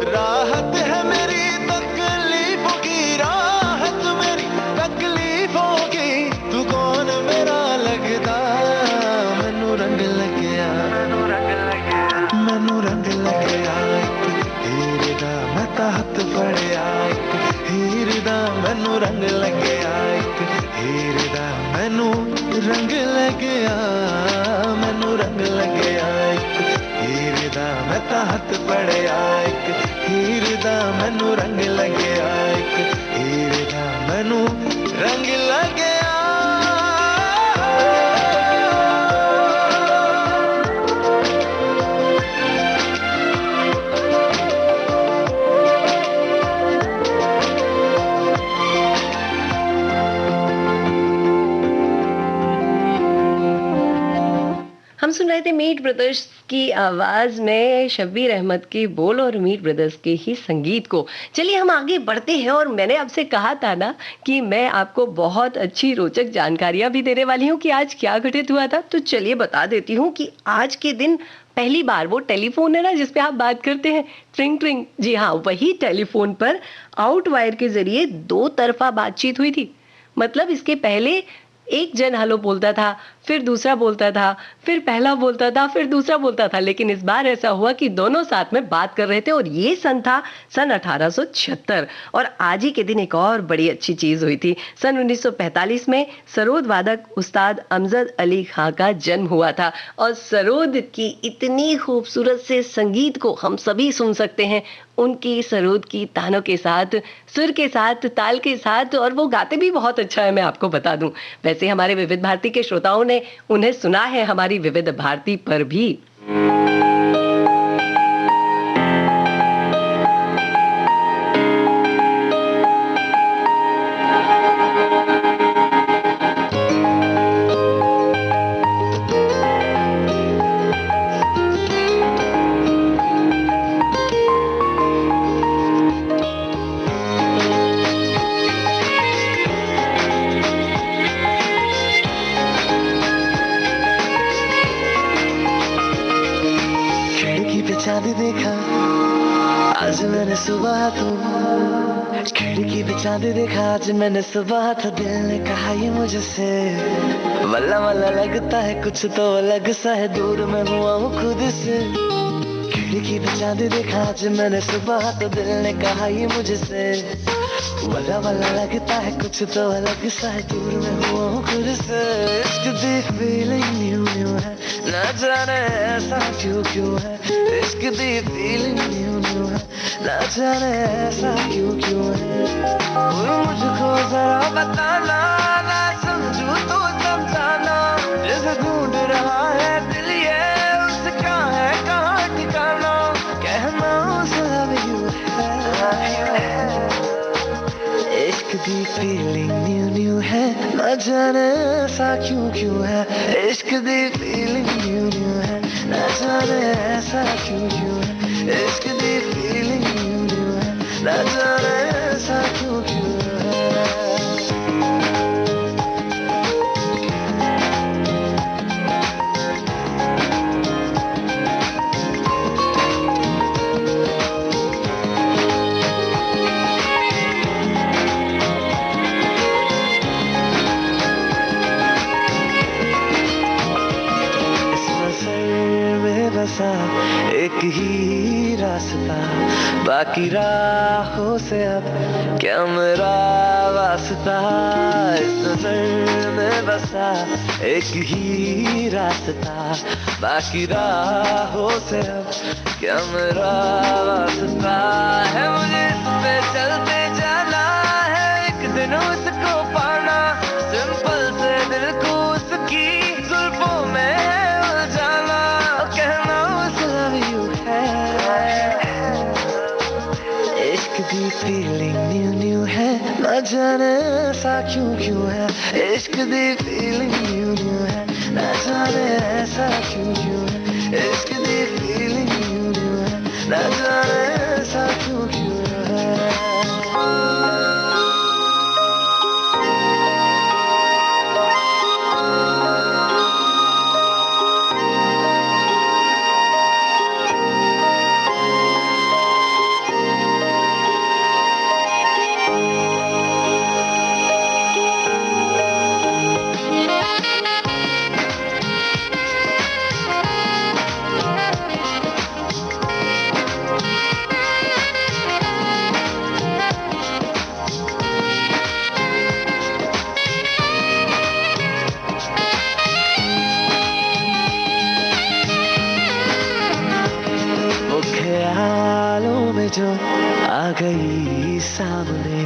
राहत है मेरी तकलीफों की, राहत मेरी तकलीफों की, तू कौन मेरा लगदा। मैनू रंग लगया, मैनू रंग लगया, मैनू रंग लगया एक हीरे दा, मैं तां हत्थ फड़िया एक हीरे दा। मैनू रंग लगया एक हीरे दा, मैनू रंग लगया, मैनू रंग लगया एक हीरे दा, मैं तां हत्थ फड़िया एक हीरे दा। मैनू रंग लगया एक हीरे दा, मैनू रंग लगया। हम सुन रहे थे मीट ब्रदर्स की आवाज में शब्बीर अहमद के बोल और मीट ब्रदर्स के ही संगीत को। चलिए हम आगे बढ़ते हैं, और मैंने आपसे कहा था ना कि मैं आपको बहुत अच्छी रोचक जानकारियां भी देने वाली हूं कि आज क्या घटित हुआ था। तो चलिए बता देती हूं कि आज के दिन पहली बार वो टेलीफोन है ना जिसपे आप बात करते हैं, ट्रिंग ट्रिंग, जी हाँ, वही टेलीफोन पर आउट वायर के जरिए 2 तरफा बातचीत हुई थी। मतलब इसके पहले एक जन हेलो बोलता था, फिर दूसरा बोलता था, फिर पहला बोलता था, फिर दूसरा बोलता था, लेकिन इस बार ऐसा हुआ कि दोनों साथ में बात कर रहे थे और ये सन था सन 1876। और आज ही के दिन एक और बड़ी अच्छी चीज हुई थी। सन 1945 में सरोद वादक उस्ताद अमजद अली खां का जन्म हुआ था और सरोद की इतनी खूबसूरत से संगीत को हम सभी सुन सकते हैं उनकी सरोद की तानों के साथ, सुर के साथ, ताल के साथ, और वो गाते भी बहुत अच्छा है, मैं आपको बता दूं। वैसे हमारे विविध भारती के श्रोताओं ने उन्हें सुना है हमारी विविध भारती पर भी। चांद देखा आज मैंने सुबह तो, खिड़की पे चांद देखा आज मैंने सुबह तो, दिल ने कहा ये मुझसे वल्ला वल्ला लगता है कुछ तो अलग सा है, दूर में हुआ हूँ खुद से। खिड़की पे चांद देखा आज मैंने सुबह तो, दिल ने कहा ये मुझसे वल्ला वल्ला लगता है कुछ तो अलग सा है, दूर में हुआ हूँ खुद से। इश्क दी फीलिंग न्यू न्यू है, ना जाने ऐसा क्यों क्यों है। इश्क दी फीलिंग न्यू न्यू है, ना जाने ऐसा क्यों क्यों है। कोई मुझको जरा बताना, ना समझूं तो समझाना, जैसे ढूंढ रहा है दिल ये उसका है कहाँ ठिकाना। कहना उसे love you है, इश्क दी फीलिंग न्यू न्यू है, ना जाने ऐसा क्यों क्यों है। इश्क दी फीलिंग न्यू न्यू है, ना जाने ऐसा क्यों क्यों है। इश्क दी फीलिंग न्यू न्यू है, ना जाने ऐसा क्यों क्यों है। एक ही रास्ता, बाकी राहों से अब क्या मेरा वास्ता। इस नजर में बसा एक ही रास्ता, बाकी राहों से अब क्या मेरा वास्ता है। मुझे इस पे चलते जाना है, एक दिन उसको पाना, सिंपल से दिल को उसकी जुल्फों में उलझाना। कहना उसे love you है, इश्क दी फीलिंग न्यू न्यू है, ना जाने ऐसा क्यों क्यों है। इश्क दी फीलिंग न्यू न्यू है, ना जाने ऐसा क्यों क्यों है। इश्क दी फीलिंग न्यू न्यू है, ना जाने ऐसा क्यों क्यों है। जो आ गई सामने,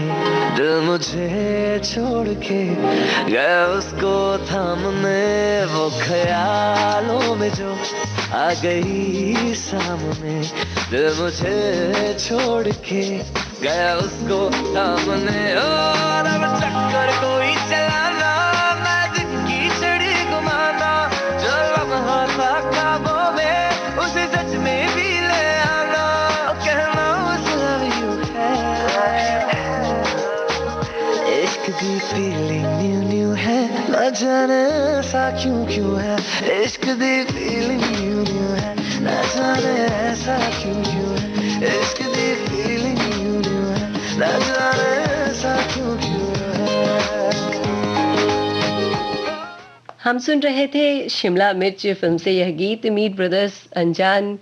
दिल मुझे छोड़ के गया उसको थामने। वो ख्यालों में जो आ गई सामने, दिल मुझे छोड़ के गया उसको थामने। और अब चक्कर कोई चलाना, मैजिक की छड़ी घुमाना, जो लम्हा था ख्वाबों में उसे सच में भी ले आना। कहना इश्क दी फीलिंग न्यू न्यू है, ना जाने ऐसा क्यों क्यों है। इश्क दी फीलिंग न्यू न्यू है, ना जाने ऐसा क्यों क्यों है। इश्क दी फीलिंग न्यू न्यू है, ना जाने ऐसा क्यों क्यों है। हम सुन रहे थे शिमला मिर्च फिल्म से यह गीत, मीट ब्रदर्स अनजान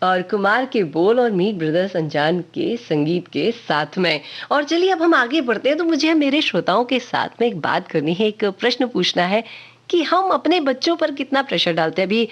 और कुमार के बोल और मीट ब्रदर्स अनजान के संगीत के साथ में। और चलिए अब हम आगे बढ़ते हैं, तो मुझे मेरे श्रोताओं के साथ में एक बात करनी है, एक प्रश्न पूछना है कि हम अपने बच्चों पर कितना प्रेशर डालते हैं। अभी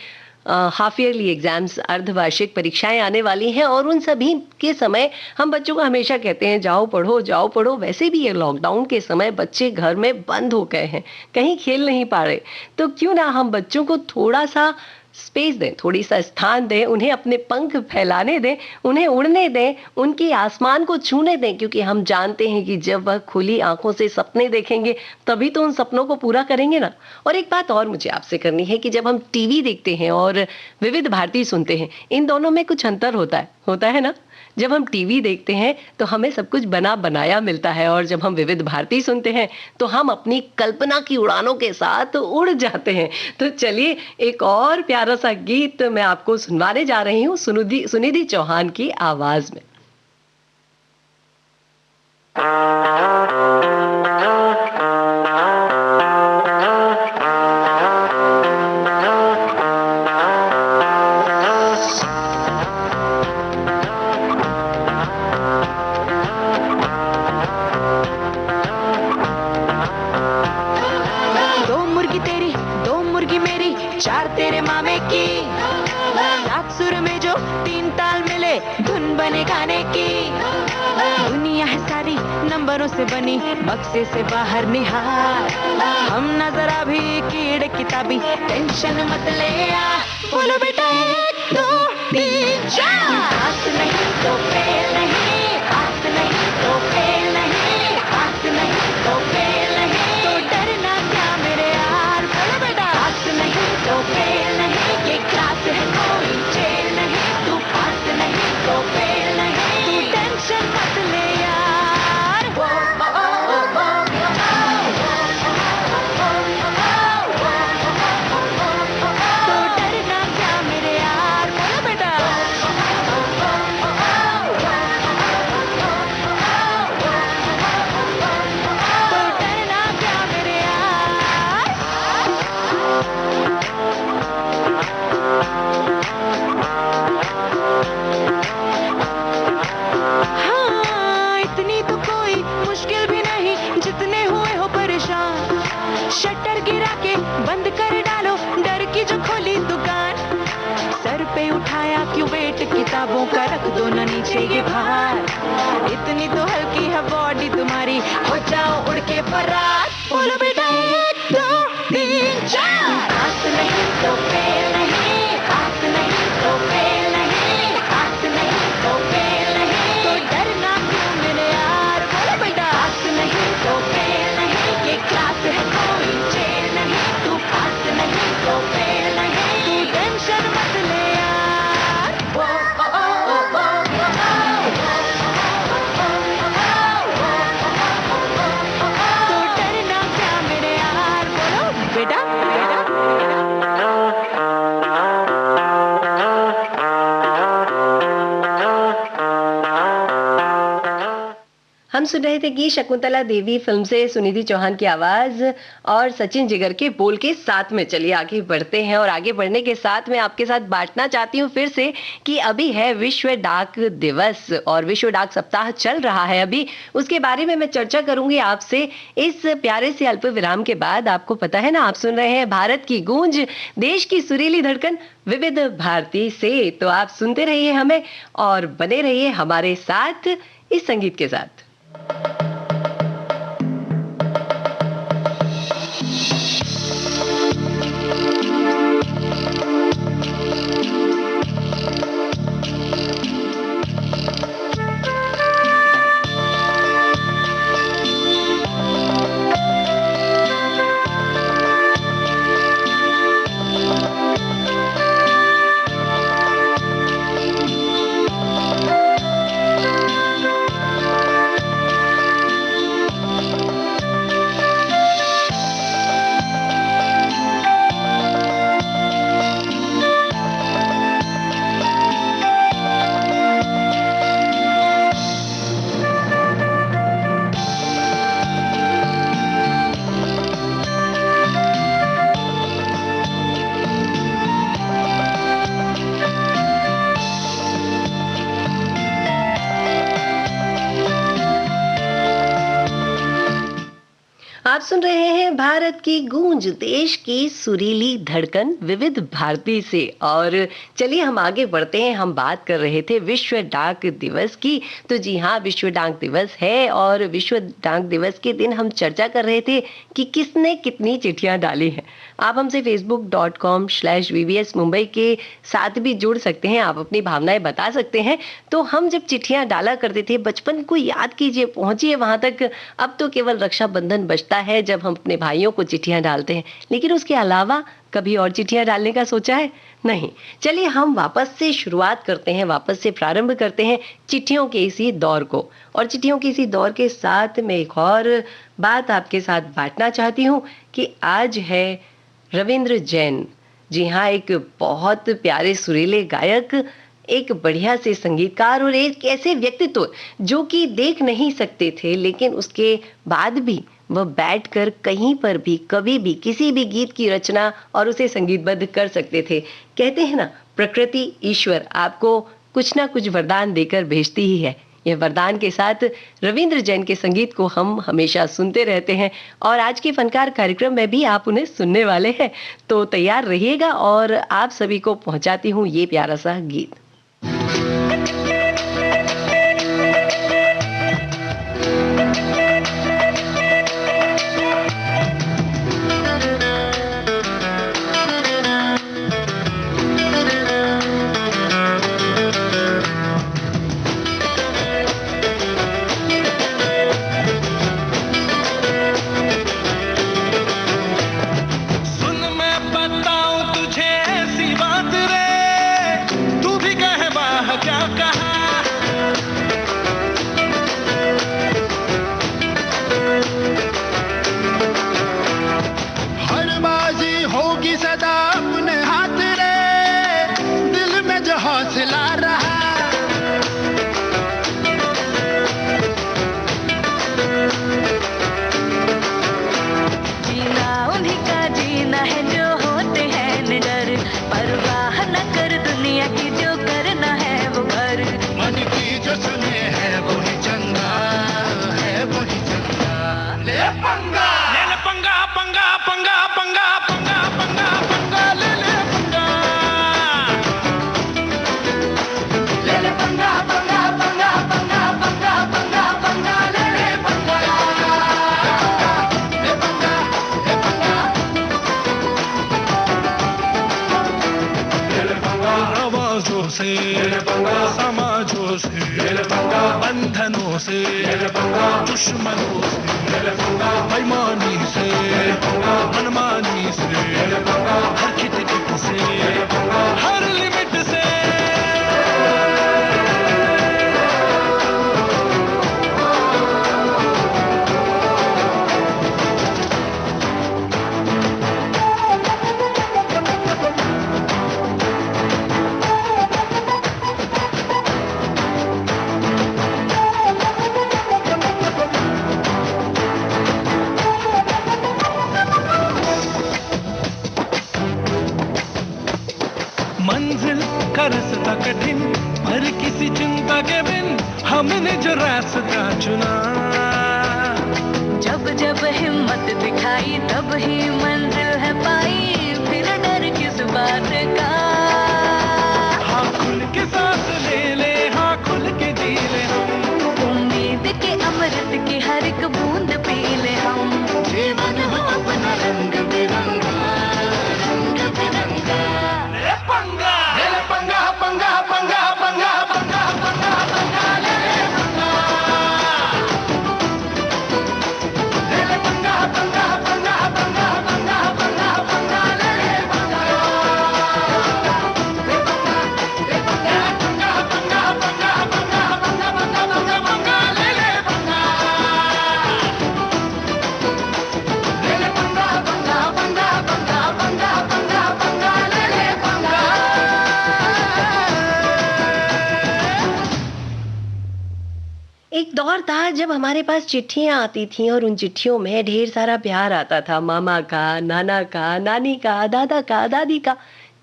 हाफ ईयरली एग्जाम्स, अर्धवार्षिक परीक्षाएं आने वाली हैं और उन सभी के समय हम बच्चों को हमेशा कहते हैं जाओ पढ़ो जाओ पढ़ो। वैसे भी ये लॉकडाउन के समय बच्चे घर में बंद हो गए हैं, कहीं खेल नहीं पा रहे, तो क्यों ना हम बच्चों को थोड़ा सा स्पेस दें, थोड़ी सा स्थान दें, उन्हें अपने पंख फैलाने दें, उन्हें उड़ने दें, उनकी आसमान को छूने दें, क्योंकि हम जानते हैं कि जब वह खुली आंखों से सपने देखेंगे तभी तो उन सपनों को पूरा करेंगे ना। और एक बात और मुझे आपसे करनी है कि जब हम टीवी देखते हैं और विविध भारती सुनते हैं, इन दोनों में कुछ अंतर होता है ना। जब हम टीवी देखते हैं तो हमें सब कुछ बना बनाया मिलता है, और जब हम विविध भारती सुनते हैं तो हम अपनी कल्पना की उड़ानों के साथ उड़ जाते हैं। तो चलिए एक और प्यारा सा गीत मैं आपको सुनवाने जा रही हूँ, सुनिधि चौहान की आवाज में। चार तेरे मामे की, सात सुर में जो तीन ताल मिले धुन बने गाने की। दुनिया है सारी नंबरों से बनी, बक्से से बाहर निहार। हम नजर अभी कीड़े किताबी, टेंशन मत ले यार। बोलो बेटा 1 2 3 4, हाथ नहीं तो फेल नहीं, हाथ नहीं तो फेल नहीं, हाथ नहीं तो फेल नहीं। तो डरना क्या मेरे यार, बोलो बेटा हाथ नहीं तो फेल नहीं। ये क्लास है कोई जेल नहीं, तू पास नहीं तो फेल नहीं। तू टेंशन मत ले यार। तो डरना क्या मेरे यार, बोलो बेटा। तो डरना क्या मेरे यार। हाँ, इतनी तो कोई मुश्किल भी नहीं, जितने हुए हो परेशान। शटर गिरा के बंद कर डालो डर की जो खोली दुकान। सर पे उठाया क्यों वेट किताबों का, रख दो ना नीचे ये भार। इतनी तो हल्की है बॉडी तुम्हारी, हो जाओ उड़ के फरार। बोलो बेटा 1 2 3 4, हाथ नहीं तो फेल नहीं, हाथ नहीं तो फेल नहीं, हाथ नहीं तो फेल नहीं। तो डरना क्यों मेरे यार, बोलो बेटा हाथ नहीं तो फेल नहीं। ये क्लास है कोई जेल नहीं, तू पास नहीं तो फेल नहीं। तू टेंशन मत ले यार। तो डरना क्या मेरे यार, बोलो बेटा। हम सुन रहे थे कि शकुंतला देवी फिल्म से सुनिधि चौहान की आवाज और सचिन जिगर के बोल के साथ में। चलिए आगे बढ़ते हैं, और आगे बढ़ने के साथ मैं आपके साथ बांटना चाहती हूँ फिर से कि अभी है विश्व डाक दिवस और विश्व डाक सप्ताह चल रहा है अभी। उसके बारे में मैं चर्चा करूंगी आपसे इस प्यारे से अल्प विराम के बाद। आपको पता है ना, आप सुन रहे हैं भारत की गूंज, देश की सुरीली धड़कन विविध भारती से। तो आप सुनते रहिए हमें और बने रहिए हमारे साथ इस संगीत के साथ। आप सुन रहे हैं भारत की गूंज, देश की सुरीली धड़कन विविध भारती से। और चलिए हम आगे बढ़ते हैं। हम बात कर रहे थे विश्व डाक दिवस की। तो जी हाँ, विश्व डाक दिवस है और विश्व डाक दिवस के दिन हम चर्चा कर रहे थे कि किसने कितनी चिट्ठियां डाली हैं। आप हमसे facebook.com/VBS मुंबई के साथ भी जुड़ सकते हैं। आप अपनी भावनाएं बता सकते हैं। तो हम जब चिट्ठियां डाला करते थे, बचपन को याद कीजिए, पहुंचिए वहां तक। अब तो केवल रक्षाबंधन बचता है जब हम अपने भाइयों को चिट्ठियां डालते हैं, लेकिन उसके अलावा कभी और चिट्ठियां डालने का सोचा है? नहीं। चलिए हम वापस से शुरुआत करते हैं, वापस से प्रारंभ करते हैं चिट्ठियों के इसी दौर को। और चिट्ठियों के इसी दौर के साथ मैं एक और बात आपके साथ बांटना चाहती हूँ कि आज है रविंद्र जैन। जी हाँ, एक बहुत प्यारे सुरीले गायक, एक बढ़िया से संगीतकार और एक ऐसे व्यक्तित्व जो कि देख नहीं सकते थे, लेकिन उसके बाद भी वह बैठकर कहीं पर भी, कभी भी, किसी भी गीत की रचना और उसे संगीतबद्ध कर सकते थे। कहते हैं ना, प्रकृति, ईश्वर आपको कुछ ना कुछ वरदान देकर भेजती ही है। यह वरदान के साथ रविंद्र जैन के संगीत को हम हमेशा सुनते रहते हैं और आज के फनकार कार्यक्रम में भी आप उन्हें सुनने वाले हैं। तो तैयार रहिएगा और आप सभी को पहुंचाती हूँ ये प्यारा सा गीत। समाजों से, बंधनों से, दुश्मनों से, बेईमानी से, मनमानी से, हर खिटखिट से, हर लिमिट से। मंजिल का रास्ता कठिन, पर किसी चिंता के बिन हमने जो रास्ता चुना। जब जब हिम्मत दिखाई तब ही मंजिल है पाई, फिर डर किस बात का। हाँ खुल के सांस ले ले, हाँ खुल के जी ले हम, उम्मीद के अमृत की हर एक बूंद पी ले हम। जीवन हो अपना रंग बिरंगा, रंग बिरंगा। पंगा पंगा पंगा पंगा पंगा पंगा पंगा पंगा ले पंगा, ले पंगा पंगा पंगा पंगा पंगा पंगा पंगा ले पंगा, ले पंगा पंगा पंगा पंगा पंगा पंगा पंगा पंगा ले पंगा, ले पंगा पंगा पंगा पंगा पंगा पंगा पंगा ले पंगा। एक दौर था जब हमारे पास चिट्ठियां आती थीं और उन चिट्ठियों में ढेर सारा प्यार आता था। मामा का, नाना का, नानी का, दादा का, दादी का,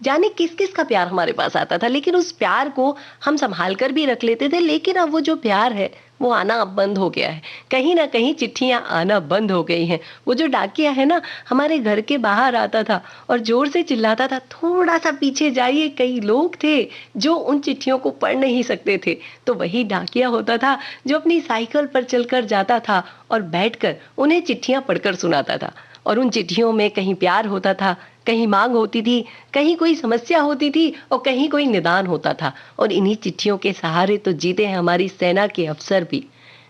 जाने किस किस का प्यार हमारे पास आता था। लेकिन उस प्यार को हम संभाल कर भी रख लेते थे। लेकिन अब वो जो प्यार है वो आना अब बंद हो गया है। कहीं ना कहीं चिट्ठियां आना बंद हो गई हैं। वो जो डाकिया है ना, हमारे घर के बाहर आता था और जोर से चिल्लाता था, थोड़ा सा पीछे जाइए, कई लोग थे जो उन चिट्ठियों को पढ़ नहीं सकते थे। तो वही डाकिया होता था जो अपनी साइकिल पर चलकर जाता था और बैठकर उन्हें चिट्ठियां पढ़कर सुनाता था। और उन चिट्ठियों में कहीं प्यार होता था, कहीं मांग होती थी, कहीं कोई समस्या होती थी और कहीं कोई निदान होता था। और इन्हीं चिट्ठियों के सहारे तो जीते हैं हमारी सेना के अफसर भी।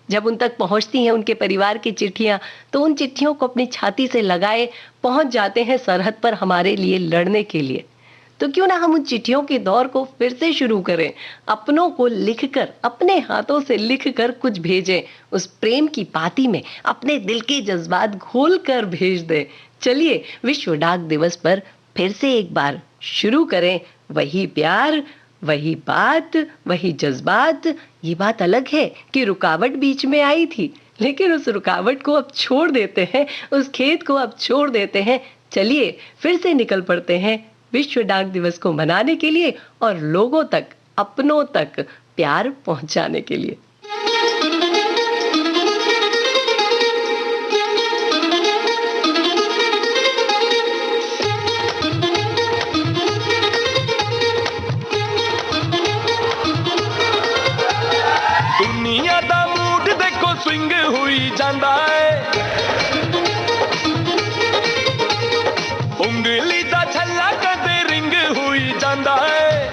जब उन तक पहुंचती हैं उनके परिवार की चिट्ठियां, तो उन चिट्ठियों को अपनी छाती से लगाए पहुंच जाते हैं सरहद पर हमारे लिए लड़ने के लिए। तो क्यों ना हम उन चिट्ठियों के दौर को फिर से शुरू करें, अपनों को लिखकर, अपने हाथों से लिखकर कुछ भेजें, उस प्रेम की पाती में अपने दिल के जज्बात घोल कर भेज दें। चलिए विश्व डाक दिवस पर फिर से एक बार शुरू करें, वही प्यार, वही बात, वही जज्बात। ये बात अलग है कि रुकावट बीच में आई थी, लेकिन उस रुकावट को अब छोड़ देते हैं, उस खेत को अब छोड़ देते हैं। चलिए फिर से निकल पड़ते हैं विश्व डाक दिवस को मनाने के लिए और लोगों तक, अपनों तक प्यार पहुंचाने के लिए। दुनिया दा मूड देखो स्विंग हुई जांदा है, उंगली दा छल्ला कदे रिंग हुई जांदा है।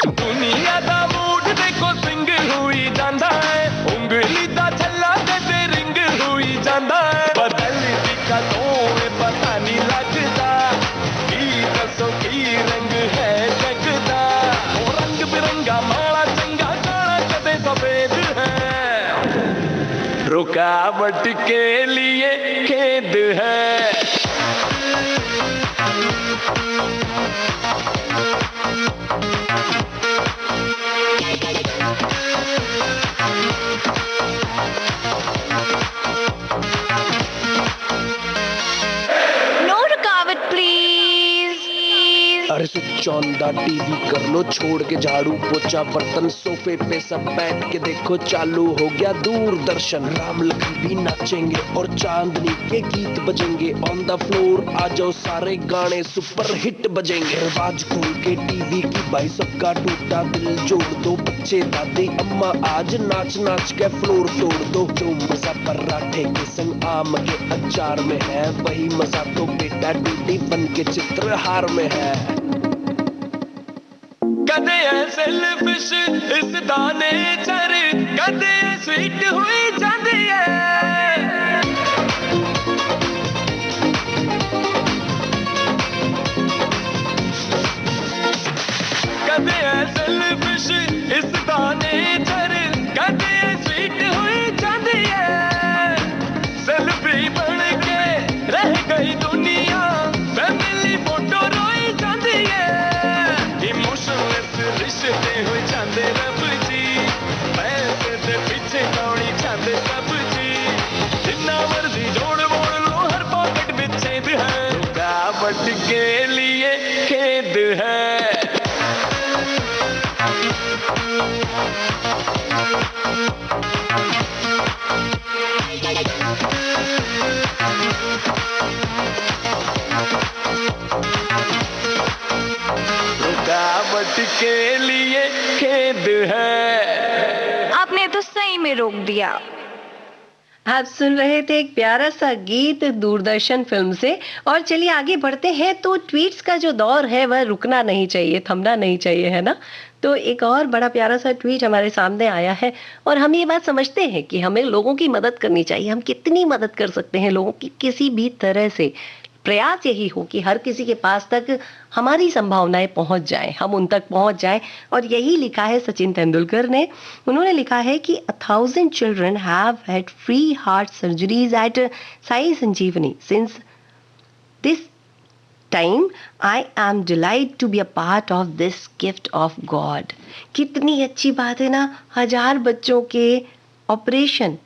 दुनिया दा मूड देखो स्विंग हुई जांदा है, उंगली दा छल्ला कदे रिंग हुई जांदा है। बदलती कदों में पता नहीं लगदा, की दसो की रंग है जगदा। ओ रंग बिरंगा माड़ा चंगा काला कदे सफेद है, रुकावट के लिए खेद है। नो रुकावट प्लीज। अरे स्विच ऑन द टीवी कर लो, छोड़ के झाड़ू पोछा बर्तन, सोफे पे सब बैठ के देखो, चालू हो गया दूरदर्शन। राम लखन भी नाचेंगे और चांदनी के गीत बजेंगे, ऑन द फ्लोर आ जाओ सारे गाने सुपर हिट बजेंगे। आवाज खोल के टीवी की भाई सबका टूटा दिल जोड़ दो, बच्चे दादी अम्मा आज नाच नाच के फ्लोर तोड़ दो। जो मजा पराठे के संग आम के अचार में है, वही मजा तो बेटा डूडी बन के चित्रहार में है। कदे सेल्फिश इस दाने चर, कदे स्वीट हुई जाती है। कदे सेल्फिश इस दाने चर, कदे स्वीट हुई जाती है। सेल्फी बन के रह गई दुनिया, फैमिली फोटो रोई जाती है। इमोशनलेस रिश्ते हो जाते रब जी, पैसे दे पीछे दौड़ी जाते सब जी। जिन्ना मर्जी जोड़ मोड़ लो, हर पॉकेट में छेद है, रुकावट के लिए खेद है। रुकावट के लिए खेद है। आपने तो सही में रोक दिया। आप सुन रहे थे एक प्यारा सा गीत दूरदर्शन फिल्म से। और चलिए आगे बढ़ते हैं। तो ट्वीट्स का जो दौर है वह रुकना नहीं चाहिए, थमना नहीं चाहिए, है ना। तो एक और बड़ा प्यारा सा ट्वीट हमारे सामने आया है और हम ये बात समझते हैं कि हमें लोगों की मदद करनी चाहिए। हम कितनी मदद कर सकते हैं लोगों की, किसी भी तरह से। प्रयास यही हो कि हर किसी के पास तक हमारी संभावनाएं पहुंच जाएं, हम उन तक पहुंच जाएं। और यही लिखा है सचिन तेंदुलकर ने। उन्होंने लिखा है कि 1000 children have had free heart surgeries at Sai Sanjeevani since this time. I am delighted to be a part of this gift of God. कितनी अच्छी बात है ना। 1000 बच्चों के ऑपरेशन,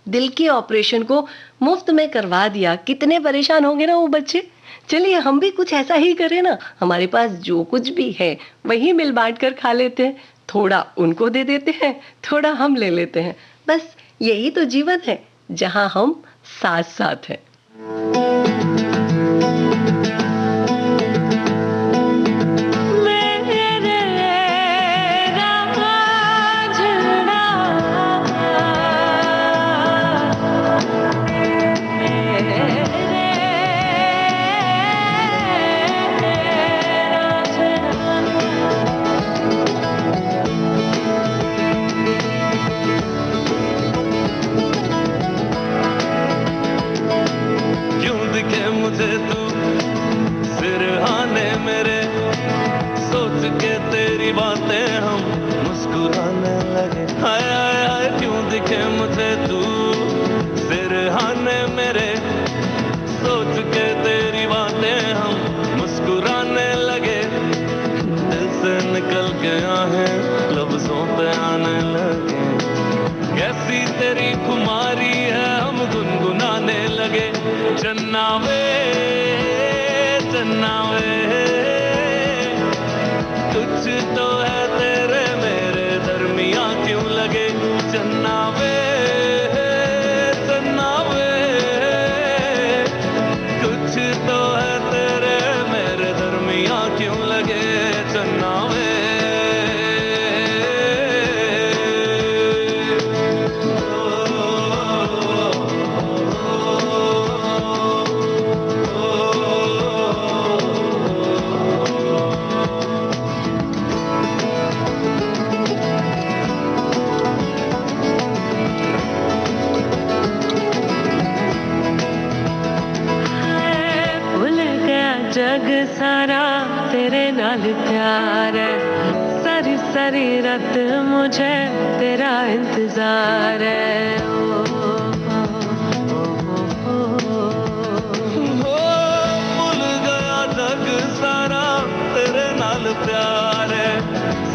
दिल के ऑपरेशन को मुफ्त में करवा दिया। कितने परेशान होंगे ना वो बच्चे। चलिए हम भी कुछ ऐसा ही करें ना। हमारे पास जो कुछ भी है वही मिल बांट कर खा लेते हैं। थोड़ा उनको दे देते हैं, थोड़ा हम ले लेते हैं। बस यही तो जीवन है जहां हम साथ साथ हैं। क्यों दिखे मुझे तू सिरहाने मेरे, सोच के तेरी बातें हम मुस्कुराने लगे। हाय हाय हाय क्यों दिखे मुझे तू सिरहाने मेरे, सोच के तेरी बातें हम मुस्कुराने लगे। दिल से निकल के आहें लफ्जों पे आने लगे। कैसी तेरी खुमारी है हम गुनगुनाने लगे। चन्ना वे कुछ तो है तेरे मेरे दरमियां क्यों लगे। चन्ना वे कुछ तो है तेरे मेरे दरमियां क्यों लगे। चन्ना वे भूल गया जग सारा तेरे नाल प्यार है। सारी सारी रात मुझे तेरा इंतजार है। भूल गया जग सारा तेरे नाल प्यार है।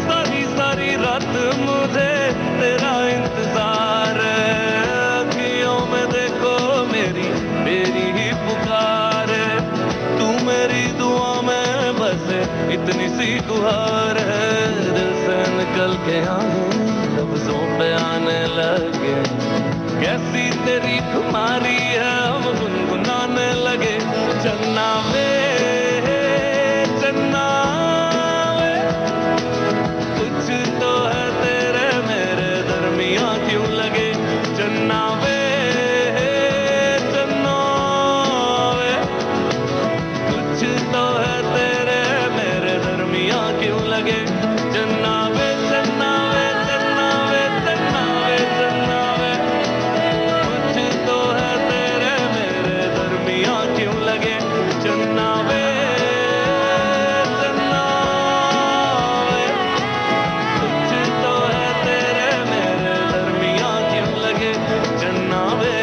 सारी सारी रात मुझे तेरा इंतजार है। अखियों में देखो मेरी ही पुकार है। तू मेरी दुआ में बस इतनी सी गुहार है। दिल से निकल के आए लफ्जों पे आने लगे। कैसी तेरी खुमारी है हम गुनगुनाने लगे। चन्ना वे कुछ तो है तेरे मेरे दरमियां क्यों लगे। चन्ना वे कुछ तो है तेरे मेरे दरमियां क्यों लगे। चन्ना वे कुछ तो है तेरे मेरे दरमियां क्यों लगे। चन्ना वे कुछ तो है तेरे मेरे दरमियां क्यों लगे। चन्ना वे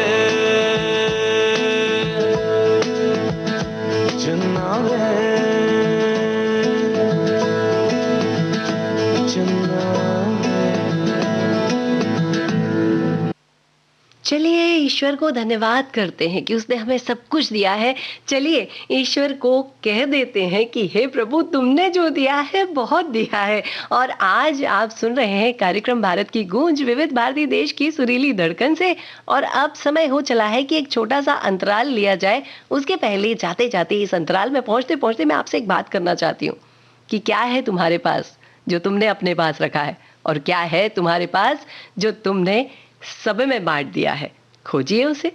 चलिए ईश्वर को धन्यवाद करते हैं कि उसने हमें सब कुछ दिया है। चलिए ईश्वर को कह देते हैं कि हे प्रभु तुमने जो दिया है बहुत दिया है। और आज आप सुन रहे हैं कार्यक्रम भारत की गूंज विविध भारती देश की सुरीली धड़कन से। और अब समय हो चला है कि एक छोटा सा अंतराल लिया जाए। उसके पहले जाते जाते इस अंतराल में पहुंचते पहुंचते मैं आपसे एक बात करना चाहती हूँ कि क्या है तुम्हारे पास जो तुमने अपने पास रखा है, और क्या है तुम्हारे पास जो तुमने सब में बांट दिया है। खोजिए उसे।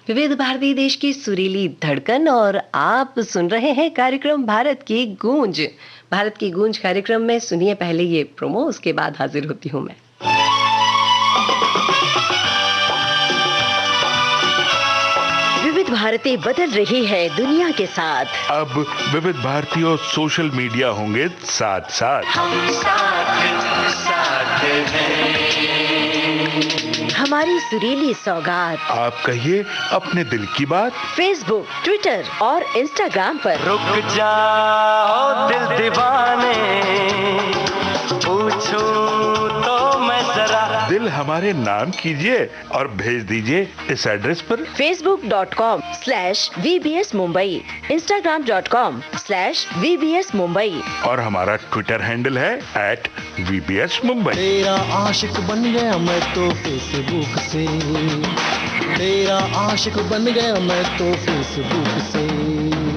विविध भारती देश की सुरीली धड़कन और आप सुन रहे हैं कार्यक्रम भारत की गूंज। भारत की गूंज कार्यक्रम में सुनिए पहले ये प्रोमो, उसके बाद हाजिर होती हूँ मैं। विविध भारती बदल रही है दुनिया के साथ। अब विविध भारती और सोशल मीडिया होंगे साथ साथ। हम साथ हैं। हमारी सुरीली सौगात आप कहिए अपने दिल की बात। फेसबुक, ट्विटर और इंस्टाग्राम पर। रुक जाओ दिल दीवाने, पूछूं तो मैं जरा। दिल हमारे नाम कीजिए और भेज दीजिए इस एड्रेस पर। facebook.com/VBS मुंबई, instagram.com/VBS मुंबई और हमारा ट्विटर हैंडल है @VBS मुंबई। तेरा आशिक बन गया मैं तो फेसबुक से, तेरा आशिक बन गया मैं तो फेसबुक से।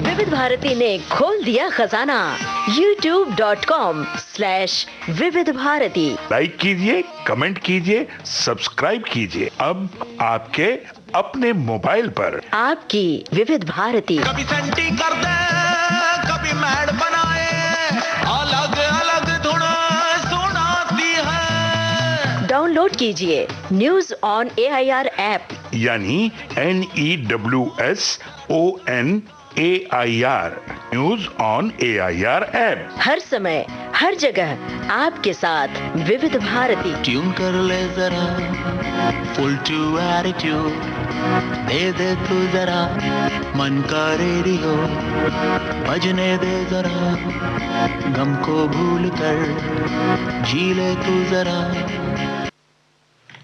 विविध भारती ने खोल दिया खजाना, youtube.com/विविध भारती। लाइक कीजिए, कमेंट कीजिए, सब्सक्राइब कीजिए। अब आपके अपने मोबाइल पर आपकी विविध भारती। कभी सेंटी कर दे, कभी मैड बनाए, अलग अलग धुन सुनाती है। डाउनलोड कीजिए न्यूज ऑन AIR ऐप, यानी NEWSONAIR, news on AIR app. हर समय हर जगह आपके साथ विविध भारती। ट्यून कर ले जरा, फुल टू एटीट्यूड दे दे तू जरा, मन का रेडियो बजने दे जरा, गम को भूल कर जी ले तू जरा।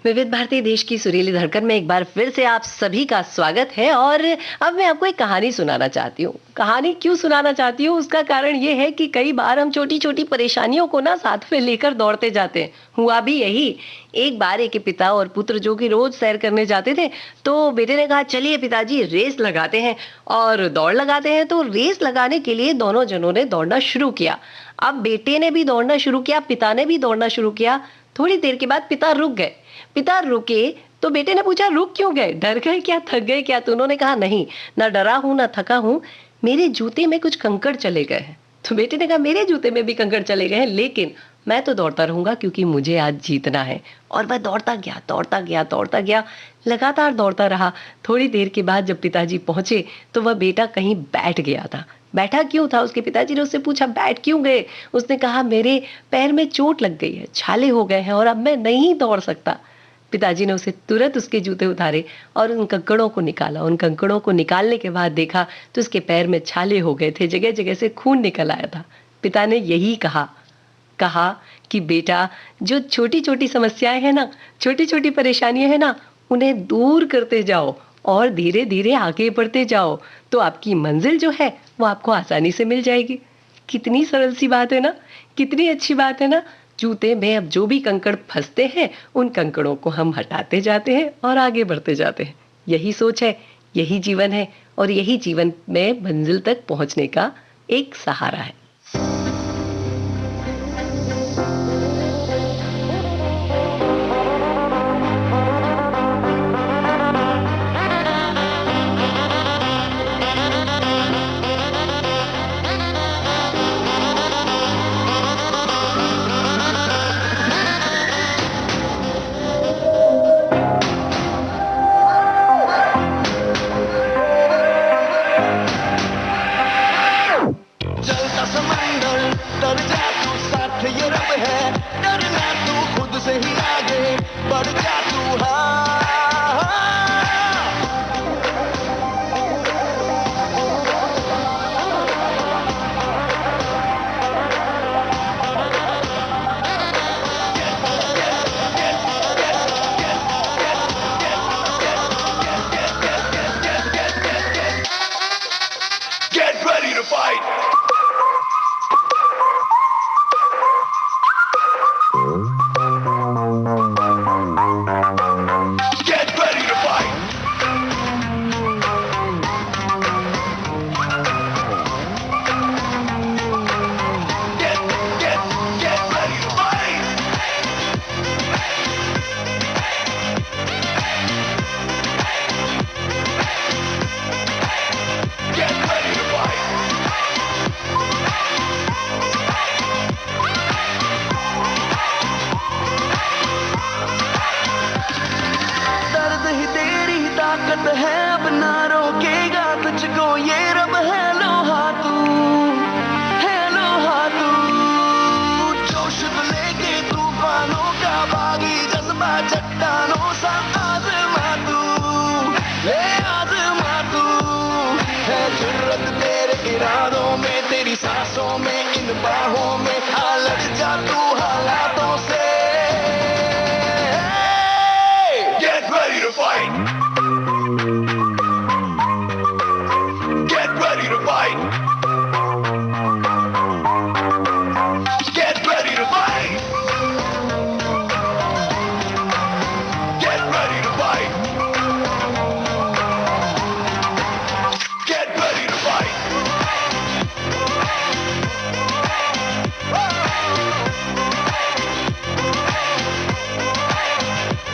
विविध भारती देश की सुरीली धड़कन में एक बार फिर से आप सभी का स्वागत है। और अब मैं आपको एक कहानी सुनाना चाहती हूँ। कहानी क्यों सुनाना चाहती हूँ, उसका कारण ये है कि कई बार हम छोटी छोटी परेशानियों को ना साथ में लेकर दौड़ते जाते हैं। हुआ भी यही। एक बार एक पिता और पुत्र जो कि रोज सैर करने जाते थे, तो बेटे ने कहा चलिए पिताजी रेस लगाते हैं और दौड़ लगाते हैं। तो रेस लगाने के लिए दोनों जनों ने दौड़ना शुरू किया। अब बेटे ने भी दौड़ना शुरू किया, पिता ने भी दौड़ना शुरू किया। थोड़ी देर के बाद पिता रुक गए। पिता रुके तो बेटे ने पूछा रुक क्यों गए, डर गए क्या, थक गए क्या? तो उन्होंने कहा नहीं, ना डरा हूं ना थका हूं, मेरे जूते में कुछ कंकड़ चले गए हैं। तो बेटे ने कहा मेरे जूते में भी कंकड़ चले गए हैं, लेकिन मैं तो दौड़ता रहूंगा क्योंकि मुझे आज जीतना है। और वह दौड़ता गया, दौड़ता गया, दौड़ता गया, लगातार दौड़ता रहा। थोड़ी देर के बाद जब पिताजी पहुंचे तो वह बेटा कहीं बैठ गया था। बैठा क्यों था? उसके पिताजी ने उससे पूछा बैठ क्यों गए? उसने कहा मेरे पैर में चोट लग गई है, छाले हो गए हैं और अब मैं नहीं दौड़ सकता। पिताजी ने उसे तुरंत उसके जूते उतारे और उन कंकड़ों को निकाला। उन कंकड़ों को निकालने के बाद देखा तो उसके पैर में छाले हो गए थे, जगह जगह से खून निकल आया था। पिता ने यही कहा कि बेटा जो छोटी छोटी समस्याएं हैं ना, छोटी छोटी परेशानियां हैं ना, उन्हें दूर करते जाओ और धीरे धीरे आगे बढ़ते जाओ तो आपकी मंजिल जो है वो आपको आसानी से मिल जाएगी। कितनी सरल सी बात है ना, कितनी अच्छी बात है ना। जूते में अब जो भी कंकड़ फंसते हैं उन कंकड़ों को हम हटाते जाते हैं और आगे बढ़ते जाते हैं। यही सोच है, यही जीवन है और यही जीवन में मंजिल तक पहुंचने का एक सहारा है। वक्त है अब ना रोकेगा तुझको ये रब है लोहा तू है लोहा तू जोश लेके तूफानों का बागी जज्बा चट्टानों सा आजमा तू ले आजमा तू है जुर्रत तेरे इरादों में तेरी सांसों में इन बाहों में आ लड़ जा तू हालातों से Get ready to fight Get ready to fight Get ready to fight Get ready to fight Get ready to fight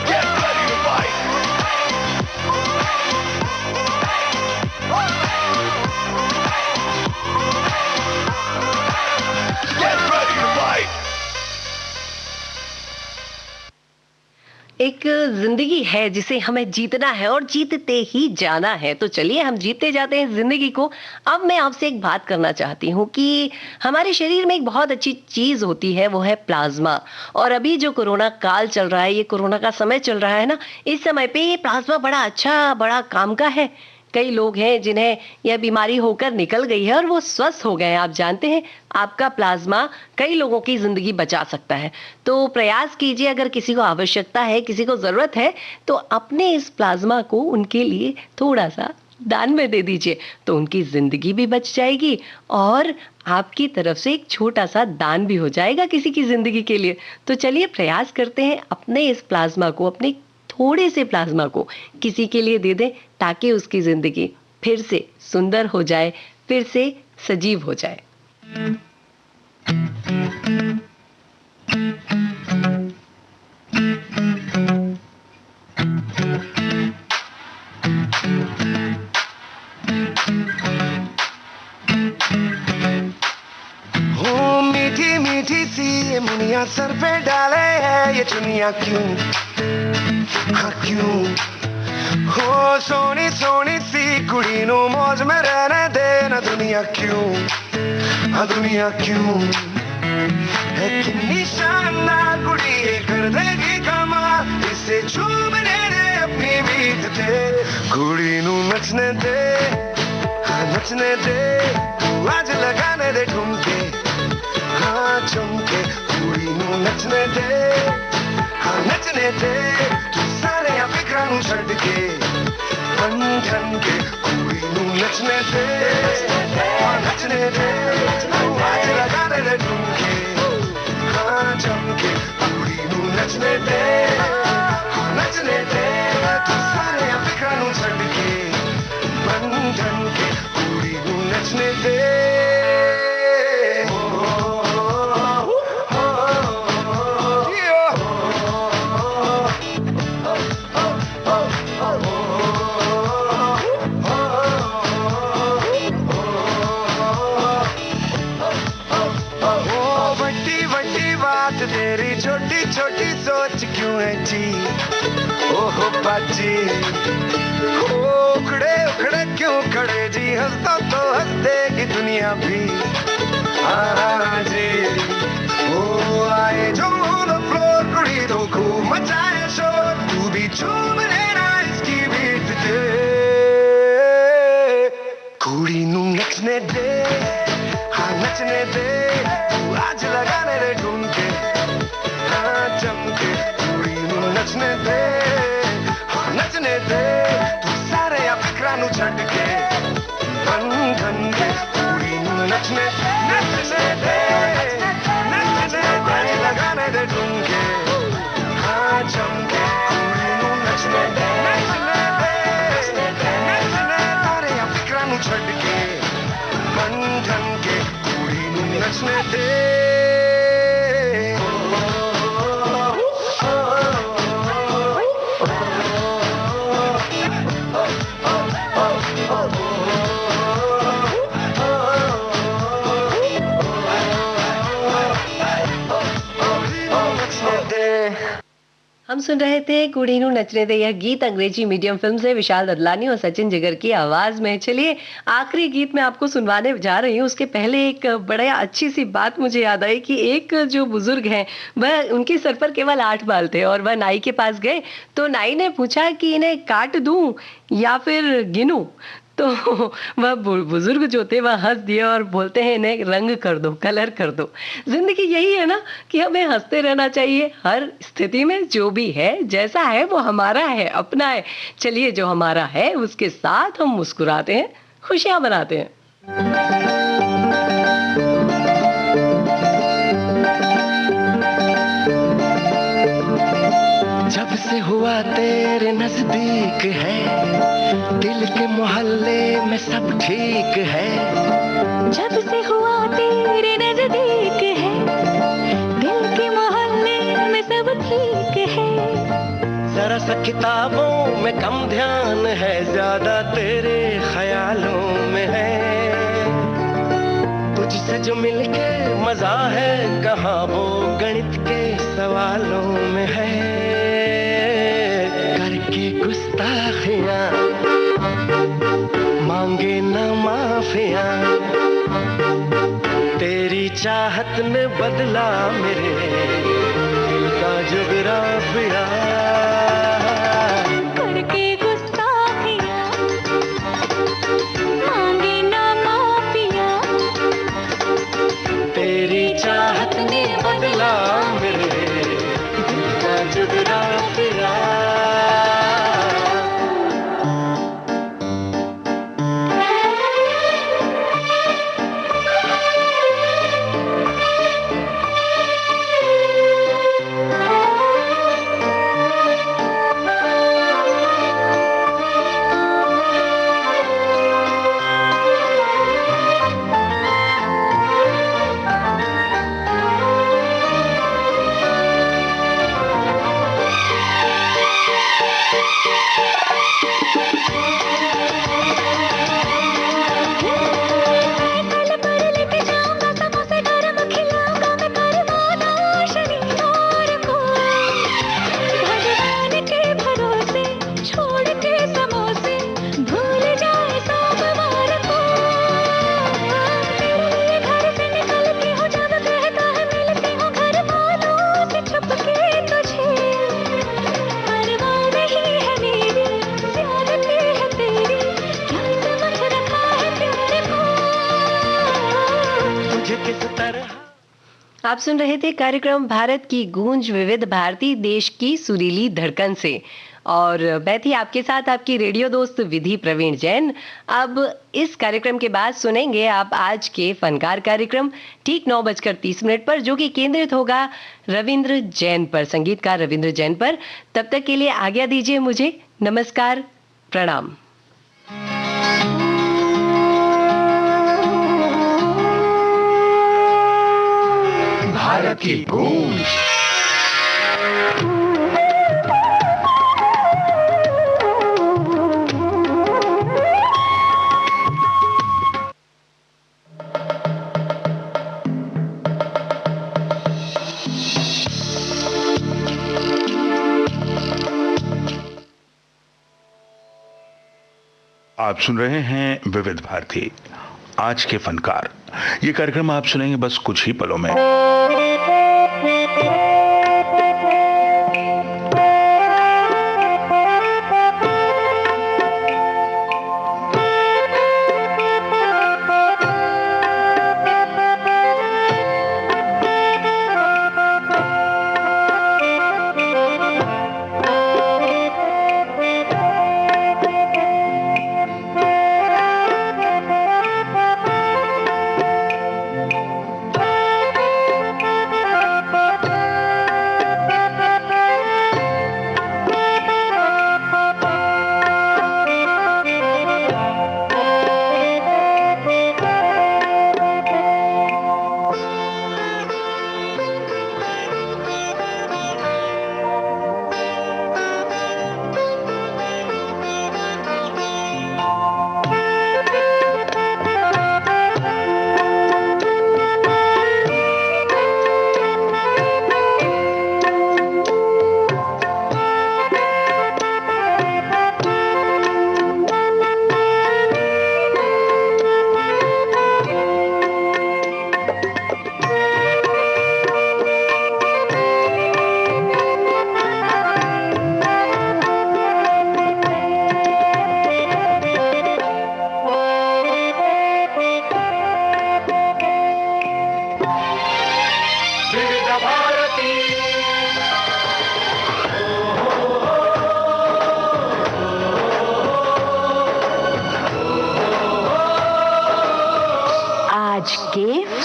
Get ready to fight Get ready to fight एक जिंदगी है जिसे हमें जीतना है और जीतते ही जाना है। तो चलिए हम जीतते जाते हैं जिंदगी को। अब मैं आपसे एक बात करना चाहती हूँ कि हमारे शरीर में एक बहुत अच्छी चीज होती है, वो है प्लाज्मा। और अभी जो कोरोना काल चल रहा है, ये कोरोना का समय चल रहा है ना, इस समय पे ये प्लाज्मा बड़ा अच्छा बड़ा काम का है। कई लोग हैं जिन्हें यह बीमारी होकर निकल गई है और वो स्वस्थ हो गए हैं। आप जानते हैं आपका प्लाज्मा कई लोगों की जिंदगी बचा सकता है। तो प्रयास कीजिए, अगर किसी को आवश्यकता है, किसी को जरूरत है, तो अपने इस प्लाज्मा को उनके लिए थोड़ा सा दान में दे दीजिए, तो उनकी जिंदगी भी बच जाएगी और आपकी तरफ से एक छोटा सा दान भी हो जाएगा किसी की जिंदगी के लिए। तो चलिए प्रयास करते हैं, अपने इस प्लाज्मा को, अपने थोड़े से प्लाज्मा को किसी के लिए दे दें, ताकि उसकी जिंदगी फिर से सुंदर हो जाए, फिर से सजीव हो जाए। हो मीठी मीठी सी ये मुनिया सर पे डाले है ये चुनिया क्यों हाँ क्यों हो सोनी सोनी सी कुड़ी नो मौज में रहने देना दुनिया क्यों हाँ दुनिया क्यों है कितनी शानदार कुड़ी ये कर देगी कमाल इसे चूमने दे अपनी बीत दे कुड़ी नू नचने दे हाँ नचने दे तू आज लगाने दे ठुमके हाँ चुमके कुड़ी नू नचने दे हाँ नचने दे तू सारे फिक्रां नू छड्ड के बन ठन के कुड़ी नू नचने दे हाँ नचने दे तू आज लगाने दे ठुमके हाँ चमके कुड़ी नू नचने दे हाँ नचने दे तू सारे फिक्रां नू छड्ड के बन ठन के कुड़ी नू नचने दे तेरी छोटी छोटी सोच क्यों है जी ओहो बाजी उखड़े उखड़े क्यों खड़े जी हंसता तो हंस देगी दुनिया भी हाँ जी ओ आए जो फ्लोर कुड़ी तो खूब मचाए शोर तू भी झूम लेना इसकी बीट दे कुड़ी नू नचने दे हाँ नचने दे तू आज लगाने दे ढूंढके चमके कुड़ी नू नचने दे हाँ नचने दे तू सारे फिक्रां नू छड्ड के बन ठन के कुड़ी नू नचने दे लगाने दे ढूंढके हाँ चमके कुड़ी नू नचने दे सारे फिक्रां नू छड्ड के बन ठन के कुड़ी नू नचने दे हम सुन रहे थे कुड़ीनू नचने दे, यह गीत अंग्रेजी मीडियम फिल्म से विशाल ददलानी और सचिन जिगर की आवाज में। चलिए आखिरी गीत मैं आपको सुनवाने जा रही हूँ, उसके पहले एक बड़ा अच्छी सी बात मुझे याद आई कि एक जो बुजुर्ग हैं वह, उनके सर पर केवल 8 बाल थे और वह नाई के पास गए तो नाई ने पूछा कि इन्हें काट दूं या फिर गिनूं, तो वह बुजुर्ग जो थे वह हंस दिए और बोलते हैं इन्हें रंग कर दो, कलर कर दो। जिंदगी यही है ना कि हमें हंसते रहना चाहिए हर स्थिति में, जो भी है जैसा है वो हमारा है, अपना है। चलिए जो हमारा है उसके साथ हम मुस्कुराते हैं, खुशियां बनाते हैं। जब से हुआ तेरे नजदीक है, दिल के मोहल्ले में सब ठीक है। जब से हुआ तेरे नजदीक है, दिल के मोहल्ले में सब ठीक है। जरा सा किताबों में कम ध्यान है, ज्यादा तेरे ख्यालों में है। तुझसे जो मिलके मजा है, कहाँ वो गणित के सवालों में है। करके गुस्ताखियां मांगे न माफियां, तेरी चाहत ने बदला मेरे दिल का जुगराफिया। करके गुस्ताखियां मांगे न माफियां, तेरी चाहत ने बदला मेरे दिल का जुगराफिया। आप सुन रहे थे कार्यक्रम भारत की गूंज विविध भारती, देश की सुरीली धड़कन से, और मैं थी आपके साथ आपकी रेडियो दोस्त विधि प्रवीण जैन। अब इस कार्यक्रम के बाद सुनेंगे आप आज के फनकार कार्यक्रम ठीक 9:30 पर, जो कि केंद्रित होगा रविंद्र जैन पर, संगीतकार रविंद्र जैन पर। तब तक के लिए आज्ञा दीजिए मुझे। नमस्कार, प्रणाम। भारत की गूंज। आप सुन रहे हैं विविध भारती, आज के फनकार। ये कार्यक्रम आप सुनेंगे बस कुछ ही पलों में।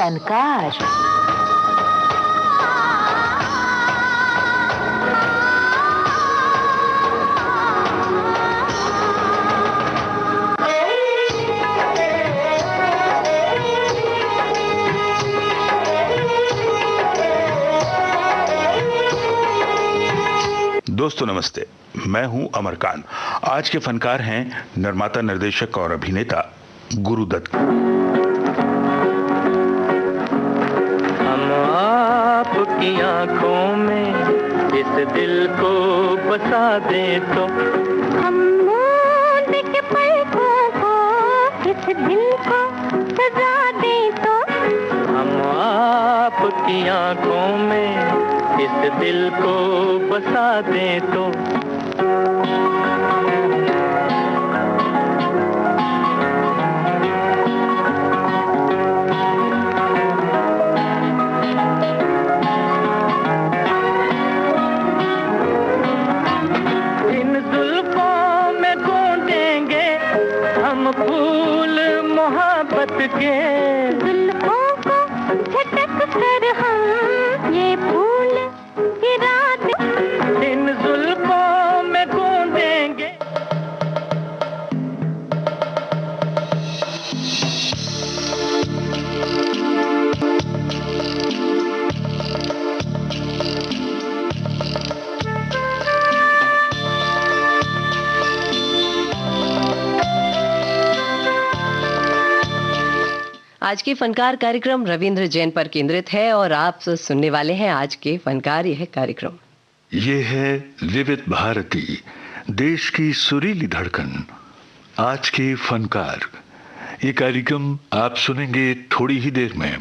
फनकार। दोस्तों नमस्ते, मैं हूं अमरकान। आज के फनकार हैं निर्माता, निर्देशक और अभिनेता गुरुदत्त। हम आपकी आंखों में इस दिल को बसा दे तो, हम मूंद के पलकों को इस दिल को सजा दे तो, हम आपकी आंखों में इस दिल को बसा दे तो। इन जुल्फों में गूंजेंगे हम फूल मोहब्बत के, जुल्फों को झटक कर हम ये फूल इन जुल्फों में गूंजेंगे। आज के फनकार कार्यक्रम रविंद्र जैन पर केंद्रित है और आप सुनने वाले हैं आज के फनकार यह कार्यक्रम। ये है विविध भारती, देश की सुरीली धड़कन। आज के फनकार, ये कार्यक्रम आप सुनेंगे थोड़ी ही देर में।